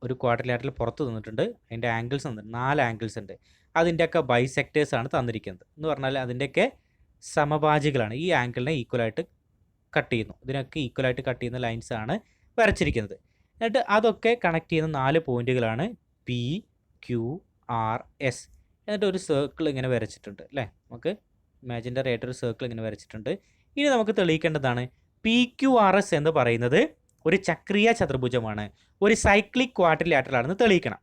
ഒരു ക്വാഡ്രിലാറ്ററൽ പുറത്ത് തന്നിട്ടുണ്ട്. അതിൻ്റെ ആംഗിൾസ് തന്നിട്ടുണ്ട്, 4 ആംഗിൾസ് ഉണ്ട്. അതിൻ്റെയൊക്കെ ബൈസെക്ടേഴ്സാണ് തന്നിരിക്കുന്നത്. എന്ന് പറഞ്ഞാൽ അതിൻ്റെയൊക്കെ സമഭാജികളാണ്. ഈ ആംഗിളിനെ ഈക്വലായിട്ട് കട്ട് ചെയ്യുന്നു. ഇതിനൊക്കെ ഈക്വലായിട്ട് കട്ട് ചെയ്യുന്ന ലൈൻസാണ് വരച്ചിരിക്കുന്നത്. എന്നിട്ട് അതൊക്കെ കണക്ട് ചെയ്യുന്ന 4 പോയിന്റുകളാണ് PQRS. എന്നിട്ട് ഒരു സർക്കിൾ ഇങ്ങനെ വരച്ചിട്ടുണ്ട് അല്ലേ? നമുക്ക് ഇമാജിനറി ആയിട്ടൊരു സർക്കിൾ ഇങ്ങനെ വരച്ചിട്ടുണ്ട്. ഇനി നമുക്ക് തെളിയിക്കേണ്ടതാണ് PQRS എന്ന് പറയുന്നത് ഒരു ചക്രീയ ചതുർഭുജമാണ്, ഒരു സൈക്ലിക് ക്വാഡ്രിലാറ്ററൽ ആണെന്ന് തെളിയിക്കണം.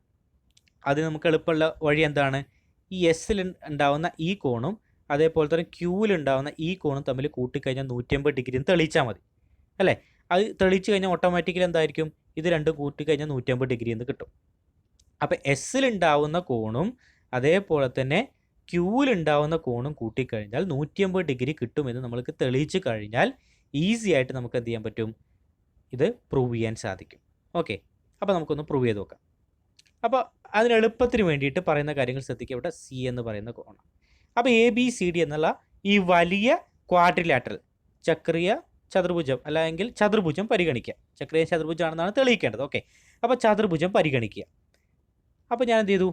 അത് നമുക്ക് എളുപ്പമുള്ള വഴി എന്താണ്? ഈ എസ്സിൽ ഉണ്ടാവുന്ന ഈ കോണും അതേപോലെ തന്നെ ക്യൂവിൽ ഉണ്ടാവുന്ന ഈ കോണും തമ്മിൽ കൂട്ടിക്കഴിഞ്ഞാൽ 180 ഡിഗ്രി എന്ന് തെളിയിച്ചാൽ മതി അല്ലേ? അത് തെളിയിച്ച് കഴിഞ്ഞാൽ ഓട്ടോമാറ്റിക്കലി എന്തായിരിക്കും? ഇത് രണ്ടും കൂട്ടിക്കഴിഞ്ഞാൽ 180 ഡിഗ്രി എന്ന് കിട്ടും. അപ്പോൾ എസ്സിൽ ഉണ്ടാവുന്ന കോണും അതേപോലെ തന്നെ ക്യൂവിൽ ഉണ്ടാവുന്ന കോണും കൂട്ടിക്കഴിഞ്ഞാൽ 180 ഡിഗ്രി കിട്ടുമെന്ന് നമ്മൾക്ക് തെളിയിച്ച് കഴിഞ്ഞാൽ ഈസി ആയിട്ട് നമുക്ക് എന്ത് ചെയ്യാൻ പറ്റും? ഇത് പ്രൂവ് ചെയ്യാൻ സാധിക്കും. ഓക്കെ, അപ്പോൾ നമുക്കൊന്ന് പ്രൂവ് ചെയ്ത് നോക്കാം. അപ്പോൾ അതിന് എളുപ്പത്തിന് വേണ്ടിയിട്ട് പറയുന്ന കാര്യങ്ങൾ ശ്രദ്ധിക്കുക. ഇവിടെ സി എന്ന് പറയുന്ന കോണം. അപ്പോൾ ABCD എന്നുള്ള ഈ വലിയ ക്വാഡ്രിലാറ്ററൽ ചക്രീയ ചതുർഭുജം അല്ലെങ്കിൽ ചതുർഭുജം പരിഗണിക്കുക. ചക്രീയ ചതുർഭുജമാണെന്നാണ് തെളിയിക്കേണ്ടത്. ഓക്കെ, അപ്പോൾ ചതുർഭുജം പരിഗണിക്കുക. അപ്പോൾ ഞാൻ എന്ത് ചെയ്തു,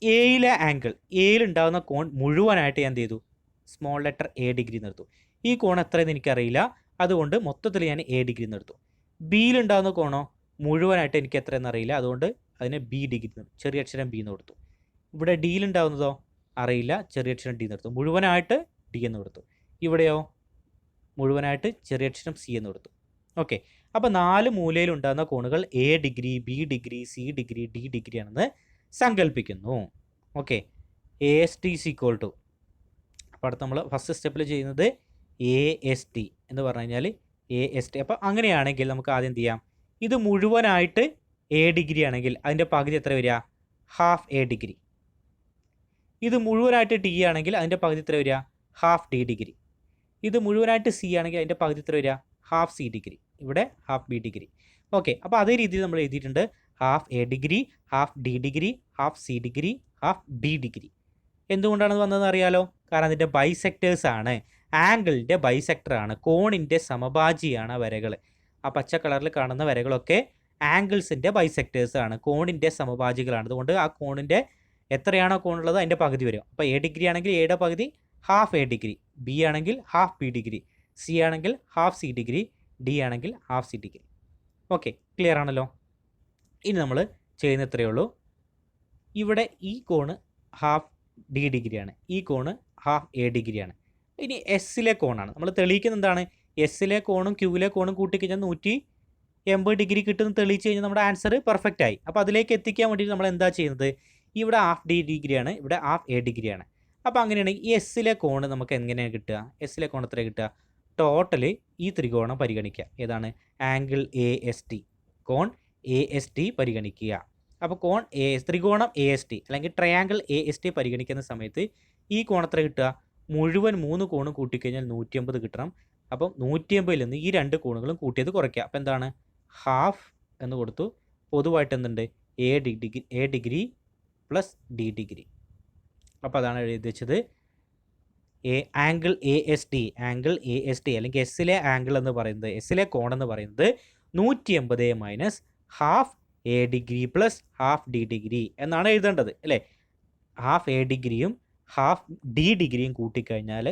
എയിലെ ആംഗിൾ, എയിലുണ്ടാകുന്ന കോൺ മുഴുവനായിട്ട് ഞാൻ എന്ത് ചെയ്തു, സ്മോൾ ലെറ്റർ എ ഡിഗ്രി നിർത്തും. ഈ കോൺ എത്രയെന്ന് എനിക്കറിയില്ല, അതുകൊണ്ട് മൊത്തത്തിൽ ഞാൻ എ ഡിഗ്രി നിർത്തും. ബിയിലുണ്ടാകുന്ന കോണോ മുഴുവനായിട്ട് എനിക്ക് എത്രയെന്ന് അറിയില്ല, അതുകൊണ്ട് അതിന് ബി ഡിഗ്രി നിർത്തും, ചെറിയ അക്ഷരം ബി എന്ന് കൊടുത്തു. ഇവിടെ ഡിയിലുണ്ടാകുന്നതോ അറിയില്ല, ചെറിയ അക്ഷരം ഡി നിർത്തും, മുഴുവനായിട്ട് ഡി എന്ന് കൊടുത്തു. ഇവിടെയോ മുഴുവനായിട്ട് ചെറിയ അക്ഷരം സി എന്ന് കൊടുത്തു. ഓക്കെ, അപ്പോൾ 4 മൂലയിലുണ്ടാകുന്ന കോണുകൾ A degree, B degree, C degree, D degree ആണെന്ന് സങ്കല്പിക്കുന്നു. Okay, A S T is equal to, അപ്പോൾ അടുത്ത് നമ്മൾ ഫസ്റ്റ് സ്റ്റെപ്പിൽ ചെയ്യുന്നത് എ എസ് ടി എന്ന് പറഞ്ഞു കഴിഞ്ഞാൽ എ എസ് ടി. അപ്പോൾ അങ്ങനെയാണെങ്കിൽ നമുക്ക് ആദ്യം എന്ത് ചെയ്യാം, ഇത് മുഴുവനായിട്ട് എ ഡിഗ്രി ആണെങ്കിൽ അതിൻ്റെ പകുതി എത്ര വരിക, ഹാഫ് എ ഡിഗ്രി. ഇത് മുഴുവനായിട്ട് ടി ആണെങ്കിൽ അതിൻ്റെ പകുതി എത്ര വരിക, ഹാഫ് ടി ഡിഗ്രി. ഇത് മുഴുവനായിട്ട് സി ആണെങ്കിൽ അതിൻ്റെ പകുതി എത്ര വരിക, ഹാഫ് സി ഡിഗ്രി. ഇവിടെ ഹാഫ് ബി ഡിഗ്രി. ഓക്കെ, അപ്പോൾ അതേ രീതിയിൽ നമ്മൾ എഴുതിയിട്ടുണ്ട്, half A degree, half D degree, half C degree, half B degree. എന്തുകൊണ്ടാണ് വന്നതെന്ന് അറിയാലോ, കാരണം അതിൻ്റെ ബൈസെക്ടേഴ്സ് ആണ്, ആംഗിളിൻ്റെ ബൈസെക്ടറാണ്, കോണിൻ്റെ സമഭാജിയാണ് വരകൾ. ആ പച്ച കളറിൽ കാണുന്ന വരകളൊക്കെ ആംഗിൾസിൻ്റെ ബൈസെക്ടേഴ്സ് ആണ്, കോണിൻ്റെ സമഭാജികളാണ്. അതുകൊണ്ട് ആ കോണിൻ്റെ എത്രയാണോ കോണുള്ളത് അതിൻ്റെ പകുതി വരും. അപ്പോൾ എ ഡിഗ്രി ആണെങ്കിൽ എയുടെ പകുതി ഹാഫ് എ ഡിഗ്രി, ബി ആണെങ്കിൽ ഹാഫ് ബി ഡിഗ്രി, സി ആണെങ്കിൽ ഹാഫ് സി ഡിഗ്രി, ഡി ആണെങ്കിൽ half C degree. Okay, clear ആണല്ലോ. ഇനി നമ്മൾ ചെയ്യുന്ന ഇത്രയേ ഉള്ളൂ. ഇവിടെ ഈ കോണ് ഹാഫ് ഡി ഡിഗ്രിയാണ്, ഈ കോണ് ഹാഫ് എ ഡിഗ്രിയാണ്. ഇനി എസ്സിലെ കോണാണ് നമ്മൾ തെളിയിക്കുന്നത്. എന്താണ്, എസ്സിലെ കോണും ക്യൂവിലെ കോണും കൂട്ടിക്കഴിഞ്ഞാൽ 180 ഡിഗ്രി കിട്ടുമെന്ന് തെളിയിച്ച് കഴിഞ്ഞാൽ നമ്മുടെ ആൻസർ പെർഫെക്റ്റ് ആയി. അപ്പോൾ അതിലേക്ക് എത്തിക്കാൻ വേണ്ടിയിട്ട് നമ്മൾ എന്താ ചെയ്യുന്നത്, ഇവിടെ ഹാഫ് ഡി ഡിഗ്രിയാണ്, ഇവിടെ ഹാഫ് എ ഡിഗ്രിയാണ്. അപ്പോൾ അങ്ങനെയാണെങ്കിൽ ഈ എസ്സിലെ കോണ് നമുക്ക് എങ്ങനെയാണ് കിട്ടുക, എസ്സിലെ കോൺ എത്ര കിട്ടുക, ടോട്ടൽ ഈ ത്രികോണം പരിഗണിക്കുക. ഏതാണ്, ആംഗിൾ എ എസ് ടി, കോൺ എ എസ് ടി പരിഗണിക്കുക. അപ്പോൾ കോൺ ത്രികോണം എ എസ് ടി അല്ലെങ്കിൽ ട്രയാങ്കിൾ എ എസ് ടി പരിഗണിക്കുന്ന സമയത്ത് ഈ കോൺ എത്ര കിട്ടുക, മുഴുവൻ 3 കോണ് കൂട്ടിക്കഴിഞ്ഞാൽ 180 കിട്ടണം. അപ്പം 180ൽ നിന്ന് ഈ 2 കോണുകളും കൂട്ടിയത് കുറയ്ക്കുക. അപ്പോൾ എന്താണ്, ഹാഫ് എന്ന് കൊടുത്തു. പൊതുവായിട്ട് എന്തുണ്ട്, A degree plus D degree. അപ്പോൾ അതാണ് എഴുതി വെച്ചത്, angle A S T, angle A S T അല്ലെങ്കിൽ എസ്സിലെ ആംഗിൾ എന്ന് പറയുന്നത്, എസ്സിലെ കോൺ എന്ന് പറയുന്നത് 180 minus half A degree plus half D degree എന്നാണ് എഴുതേണ്ടത് അല്ലേ. ഹാഫ് എ ഡിഗ്രിയും ഹാഫ് ഡി ഡിഗ്രിയും കൂട്ടിക്കഴിഞ്ഞാൽ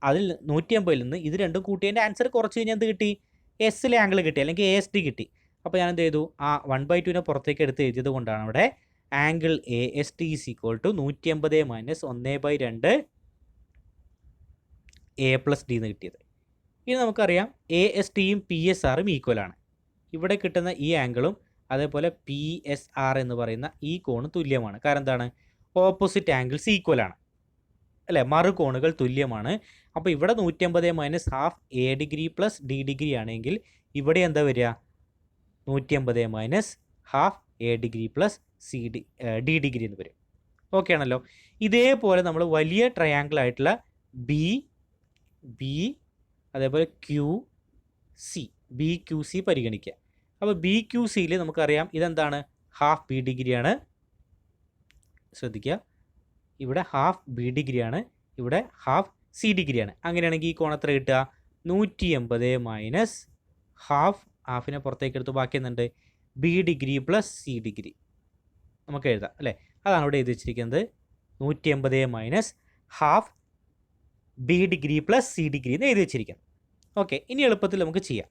അതിൽ 180ൽ നിന്ന് ഇത് രണ്ടും കൂട്ടിയതിൻ്റെ ആൻസർ കുറച്ച് കഴിഞ്ഞാൽ എന്ത് കിട്ടി, എസ്സിലെ ആംഗിൾ കിട്ടി അല്ലെങ്കിൽ എ എസ് ടി കിട്ടി. അപ്പോൾ ഞാൻ എന്ത് ചെയ്തു, ആ 1/2 പുറത്തേക്ക് എടുത്ത് എഴുതിയത് കൊണ്ടാണ് അവിടെ angle A S T is equal to 180 minus 1/2 A plus D എന്ന് കിട്ടിയത്. ഇനി നമുക്കറിയാം എ എസ് ടിയും പി എസ് ആറും ഈക്വലാണ്. ഇവിടെ കിട്ടുന്ന ഈ ആംഗിളും അതേപോലെ പി എസ് ആർ എന്ന് പറയുന്ന ഈ കോണും തുല്യമാണ്. കാരണം എന്താണ്, ഓപ്പോസിറ്റ് ആംഗിൾസ് ഈക്വലാണ് അല്ലേ, മറുകോണുകൾ തുല്യമാണ്. അപ്പോൾ ഇവിടെ 180 minus half A degree plus D degree ആണെങ്കിൽ ഇവിടെ എന്താ വരിക, 180 minus half A degree plus D degree എന്ന് വരും. ഓക്കെ ആണല്ലോ. ഇതേപോലെ നമ്മൾ വലിയ ട്രയാങ്കിൾ ആയിട്ടുള്ള ബി അതേപോലെ ബി ക്യു സി പരിഗണിക്കുക. അപ്പോൾ ബി ക്യു സിയിൽ നമുക്കറിയാം ഇതെന്താണ്, ഹാഫ് ബി ഡിഗ്രിയാണ്. ശ്രദ്ധിക്കുക, ഇവിടെ ഹാഫ് ബി ഡിഗ്രിയാണ്, ഇവിടെ ഹാഫ് സി ഡിഗ്രിയാണ്. അങ്ങനെയാണെങ്കിൽ ഈ കോൺ എത്ര കിട്ടുക, 180 മൈനസ് ഹാഫിനെ പുറത്തേക്ക് എടുത്ത് ബാക്കി എന്തുണ്ട്, B degree plus C degree നമുക്ക് എഴുതാം അല്ലേ. അതാണ് ഇവിടെ എഴുതി വെച്ചിരിക്കുന്നത്, 180 minus half B degree plus C degree എന്ന് എഴുതി വെച്ചിരിക്കുന്നത്. ഓക്കെ, ഇനി എളുപ്പത്തിൽ നമുക്ക് ചെയ്യാം.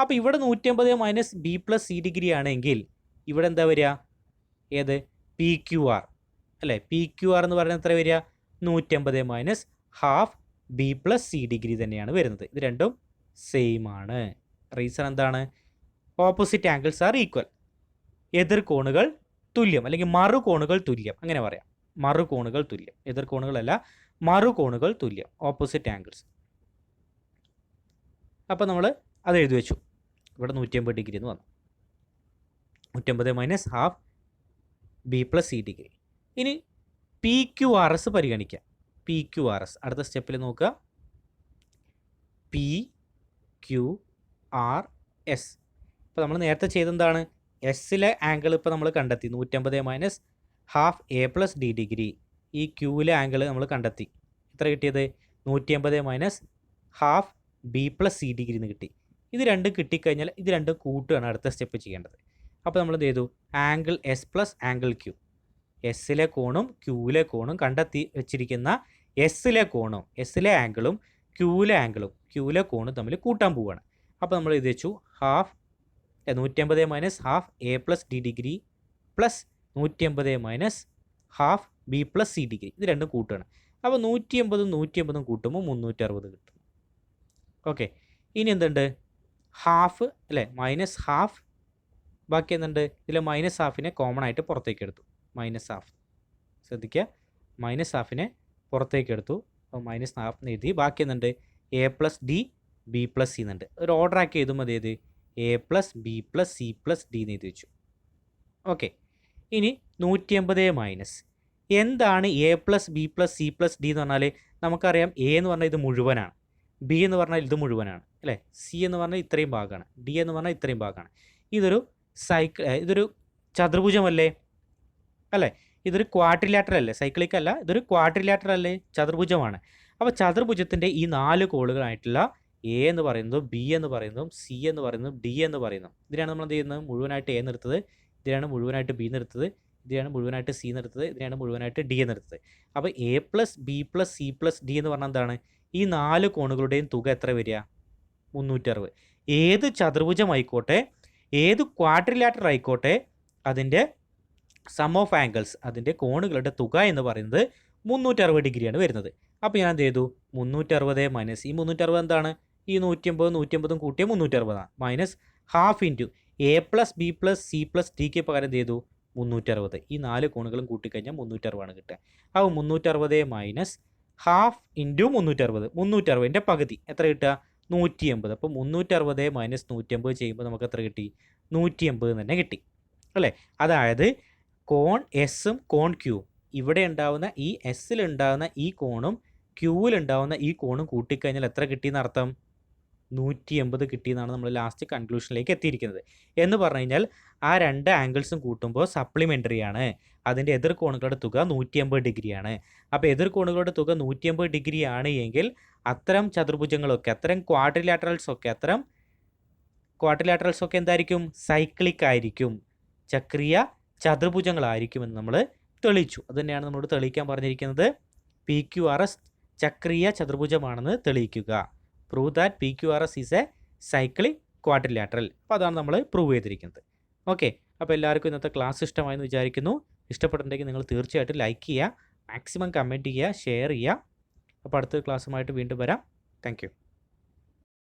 അപ്പോൾ ഇവിടെ 180 minus B plus C degree ആണെങ്കിൽ ഇവിടെ എന്താ വരിക, ഏത്, പി ക്യു ആർ അല്ലേ. പി ക്യു ആർ എന്ന് പറയുന്നത് എത്ര വരിക, 180 minus half B plus C degree തന്നെയാണ് വരുന്നത്. ഇത് രണ്ടും സെയിം ആണ്. റീസൺ എന്താണ്, ഓപ്പോസിറ്റ് ആംഗിൾസ് ആർ ഈക്വൽ, എതിർ കോണുകൾ തുല്യം അല്ലെങ്കിൽ മറുകോണുകൾ തുല്യം, അങ്ങനെ പറയാം. മറുകോണുകൾ തുല്യം, എതിർ കോണുകളല്ല, മറുകോണുകൾ തുല്യം, ഓപ്പോസിറ്റ് ആംഗിൾസ്. അപ്പോൾ നമ്മൾ അത് എഴുതി വെച്ചു. ഇവിടെ 180 ഡിഗ്രി എന്ന് വന്നു, 180 minus half B plus C degree. ഇനി പി ക്യു ആർ എസ് പരിഗണിക്കാം. പി ക്യു ആർ എസ് അടുത്ത സ്റ്റെപ്പിൽ നോക്കുക, പി ക്യു ആർ എസ്. ഇപ്പോൾ നമ്മൾ നേരത്തെ ചെയ്തെന്താണ്, എസ്സിലെ ആംഗിൾ ഇപ്പോൾ നമ്മൾ കണ്ടെത്തി, 180 minus half A plus D degree. ഈ ക്യൂവിലെ ആംഗിൾ നമ്മൾ കണ്ടെത്തി. എത്ര കിട്ടിയത്, 180 minus half B plus C degree എന്ന് കിട്ടി. ഇത് രണ്ടും കിട്ടിക്കഴിഞ്ഞാൽ ഇത് രണ്ടും കൂട്ടുകയാണ് അടുത്ത സ്റ്റെപ്പ് ചെയ്യേണ്ടത്. അപ്പോൾ നമ്മൾ എന്ത് ചെയ്തു? Angle S plus angle Q, എസ്സിലെ കോണും ക്യൂവിലെ കോണും കണ്ടെത്തി വെച്ചിരിക്കുന്ന എസ്സിലെ കോണും എസ്സിലെ ആംഗിളും ക്യൂവിലെ കോണും തമ്മിൽ കൂട്ടാൻ പോവുകയാണ്. അപ്പോൾ നമ്മൾ ഇത് വെച്ചു half 150 minus half A plus D degree plus 150 minus half B plus C degree. ഇത് രണ്ടും കൂട്ടുകയാണ്. അപ്പോൾ 180 കൂട്ടുമ്പോൾ 360 കിട്ടും. ഓക്കെ, ഇനി എന്തുണ്ട്? ഹാഫ് അല്ലേ, മൈനസ് ഹാഫ്, ബാക്കി എന്തുണ്ട്? ഇതിൽ മൈനസ് ഹാഫിനെ കോമൺ ആയിട്ട് പുറത്തേക്ക് എടുത്തു. മൈനസ് ഹാഫ്, ശ്രദ്ധിക്കുക, മൈനസ് ഹാഫിനെ പുറത്തേക്ക് എടുത്തു. അപ്പോൾ മൈനസ് ഹാഫ് എഴുതി. ബാക്കി എന്തുണ്ട്? A plus D B plus C എന്നുണ്ട്. ഒരു ഓർഡർ ആക്കി എഴുതുമ്പോൾ അത് ഏത്? A plus B plus C plus D എന്ന് എഴുതി വെച്ചു. ഓക്കെ, ഇനി 180 മൈനസ് എന്താണ് A plus B plus C plus D എന്ന് പറഞ്ഞാൽ നമുക്കറിയാം. എ എന്ന് പറഞ്ഞാൽ ഇത് മുഴുവനാണ്, ബി എന്ന് പറഞ്ഞാൽ ഇത് മുഴുവനാണ് അല്ലേ, സി എന്ന് പറഞ്ഞാൽ ഇത്രയും ഭാഗമാണ്, ഡി എന്ന് പറഞ്ഞാൽ ഇത്രയും ഭാഗമാണ്. ഇതൊരു ഇതൊരു ചതുർഭുജമല്ലേ അല്ലേ, ഇതൊരു ക്വാഡ്രിലാറ്ററൽ അല്ലേ, സൈക്ലിക് അല്ല, ഇതൊരു ക്വാഡ്രിലാറ്ററൽ അല്ലേ, ചതുർഭുജമാണ്. അപ്പോൾ ചതുർഭുജത്തിൻ്റെ ഈ 4 കോണുകളായിട്ടുള്ള എ എന്ന് പറയുന്നതും ബി എന്ന് പറയുന്നതും സി എന്ന് പറയുന്നതും ഡി എന്ന് പറയുന്നതും ഇതിനാണ് നമ്മൾ എന്ത് ചെയ്യുന്നത്? മുഴുവനായിട്ട് എ എന്നെടുത്തത്, ഇതിനാണ് മുഴുവനായിട്ട് ബി എന്നെടുത്തത്, ഇതിനാണ് മുഴുവനായിട്ട് സി എന്നെടുത്തത്, ഇതിനാണ് മുഴുവനായിട്ട് ഡി എന്നെടുത്തത്. അപ്പോൾ A plus B plus C plus D എന്ന് പറഞ്ഞാൽ എന്താണ്? ഈ 4 കോണുകളുടെയും തുക എത്ര വരിക? 360. ഏത് ചതുർഭുജമായിക്കോട്ടെ, ഏത് ക്വാഡ്രിലാറ്റർ ആയിക്കോട്ടെ, അതിൻ്റെ സം ഓഫ് ആംഗിൾസ്, അതിൻ്റെ കോണുകളുടെ തുക എന്ന് പറയുന്നത് 360 ഡിഗ്രിയാണ് വരുന്നത്. അപ്പോൾ ഞാൻ എന്ത് ചെയ്തു? 360 മൈനസ് ഈ 360 എന്താണ്? ഈ 180 കൂട്ടിയ 360 minus half into A plus B plus C plus ഡിക്ക് പകരം എന്ത് ചെയ്തു? 360. ഈ 4 കോണുകളും കൂട്ടിക്കഴിഞ്ഞാൽ 360 കിട്ടുക. അപ്പോൾ 360 മൈനസ് ഹാഫ് ഇൻറ്റു 360 പകുതി എത്ര കിട്ടുക? 180. അപ്പോൾ 360 മൈനസ് 180 ചെയ്യുമ്പോൾ നമുക്ക് എത്ര കിട്ടി? 180 തന്നെ കിട്ടി അല്ലേ. അതായത് കോൺ എസ്സും കോൺ ക്യൂവും, ഇവിടെ ഉണ്ടാവുന്ന ഈ എസ്സിലുണ്ടാകുന്ന ഈ കോണും ക്യൂവിലുണ്ടാവുന്ന ഈ കോണും കൂട്ടിക്കഴിഞ്ഞാൽ എത്ര കിട്ടിയെന്ന് അർത്ഥം? 180 കിട്ടിയെന്നാണ് നമ്മൾ ലാസ്റ്റ് കൺക്ലൂഷനിലേക്ക് എത്തിയിരിക്കുന്നത്. എന്ന് പറഞ്ഞു കഴിഞ്ഞാൽ ആ 2 ആംഗിൾസും കൂട്ടുമ്പോൾ സപ്ലിമെൻ്ററി ആണ്. അതിൻ്റെ എതിർ കോണുകളുടെ തുക 180 ഡിഗ്രിയാണ്. അപ്പോൾ എതിർ കോണുകളുടെ തുക 180 ഡിഗ്രി ആണ് എങ്കിൽ അത്തരം ചതുർഭുജങ്ങളൊക്കെ, അത്തരം ക്വാഡ്രിലാറ്ററൽസ് ഒക്കെ എന്തായിരിക്കും? സൈക്ലിക് ആയിരിക്കും, ചക്രീയ ചതുർഭുജങ്ങളായിരിക്കുമെന്ന് നമ്മൾ തെളിയിച്ചു. അത് തന്നെയാണ് നമ്മളോട് തെളിയിക്കാൻ പറഞ്ഞിരിക്കുന്നത്. PQRS ചക്രീയ ചതുർഭുജമാണെന്ന് തെളിയിക്കുക. Prove that PQRS is A cyclic quadrilateral. അപ്പോൾ അതാണ് നമ്മൾ പ്രൂവ് ചെയ്തിരിക്കുന്നത്. ഓക്കെ, അപ്പോൾ എല്ലാവർക്കും ഇന്നത്തെ ക്ലാസ് ഇഷ്ടമായെന്ന് വിചാരിക്കുന്നു. ഇഷ്ടപ്പെട്ടിട്ടുണ്ടെങ്കിൽ നിങ്ങൾ തീർച്ചയായിട്ടും ലൈക്ക് ചെയ്യുക, മാക്സിമം കമൻറ്റ് ചെയ്യുക, ഷെയർ ചെയ്യുക. അപ്പോൾ അടുത്ത ക്ലാസ്സുമായിട്ട് വീണ്ടും വരാം. Thank you.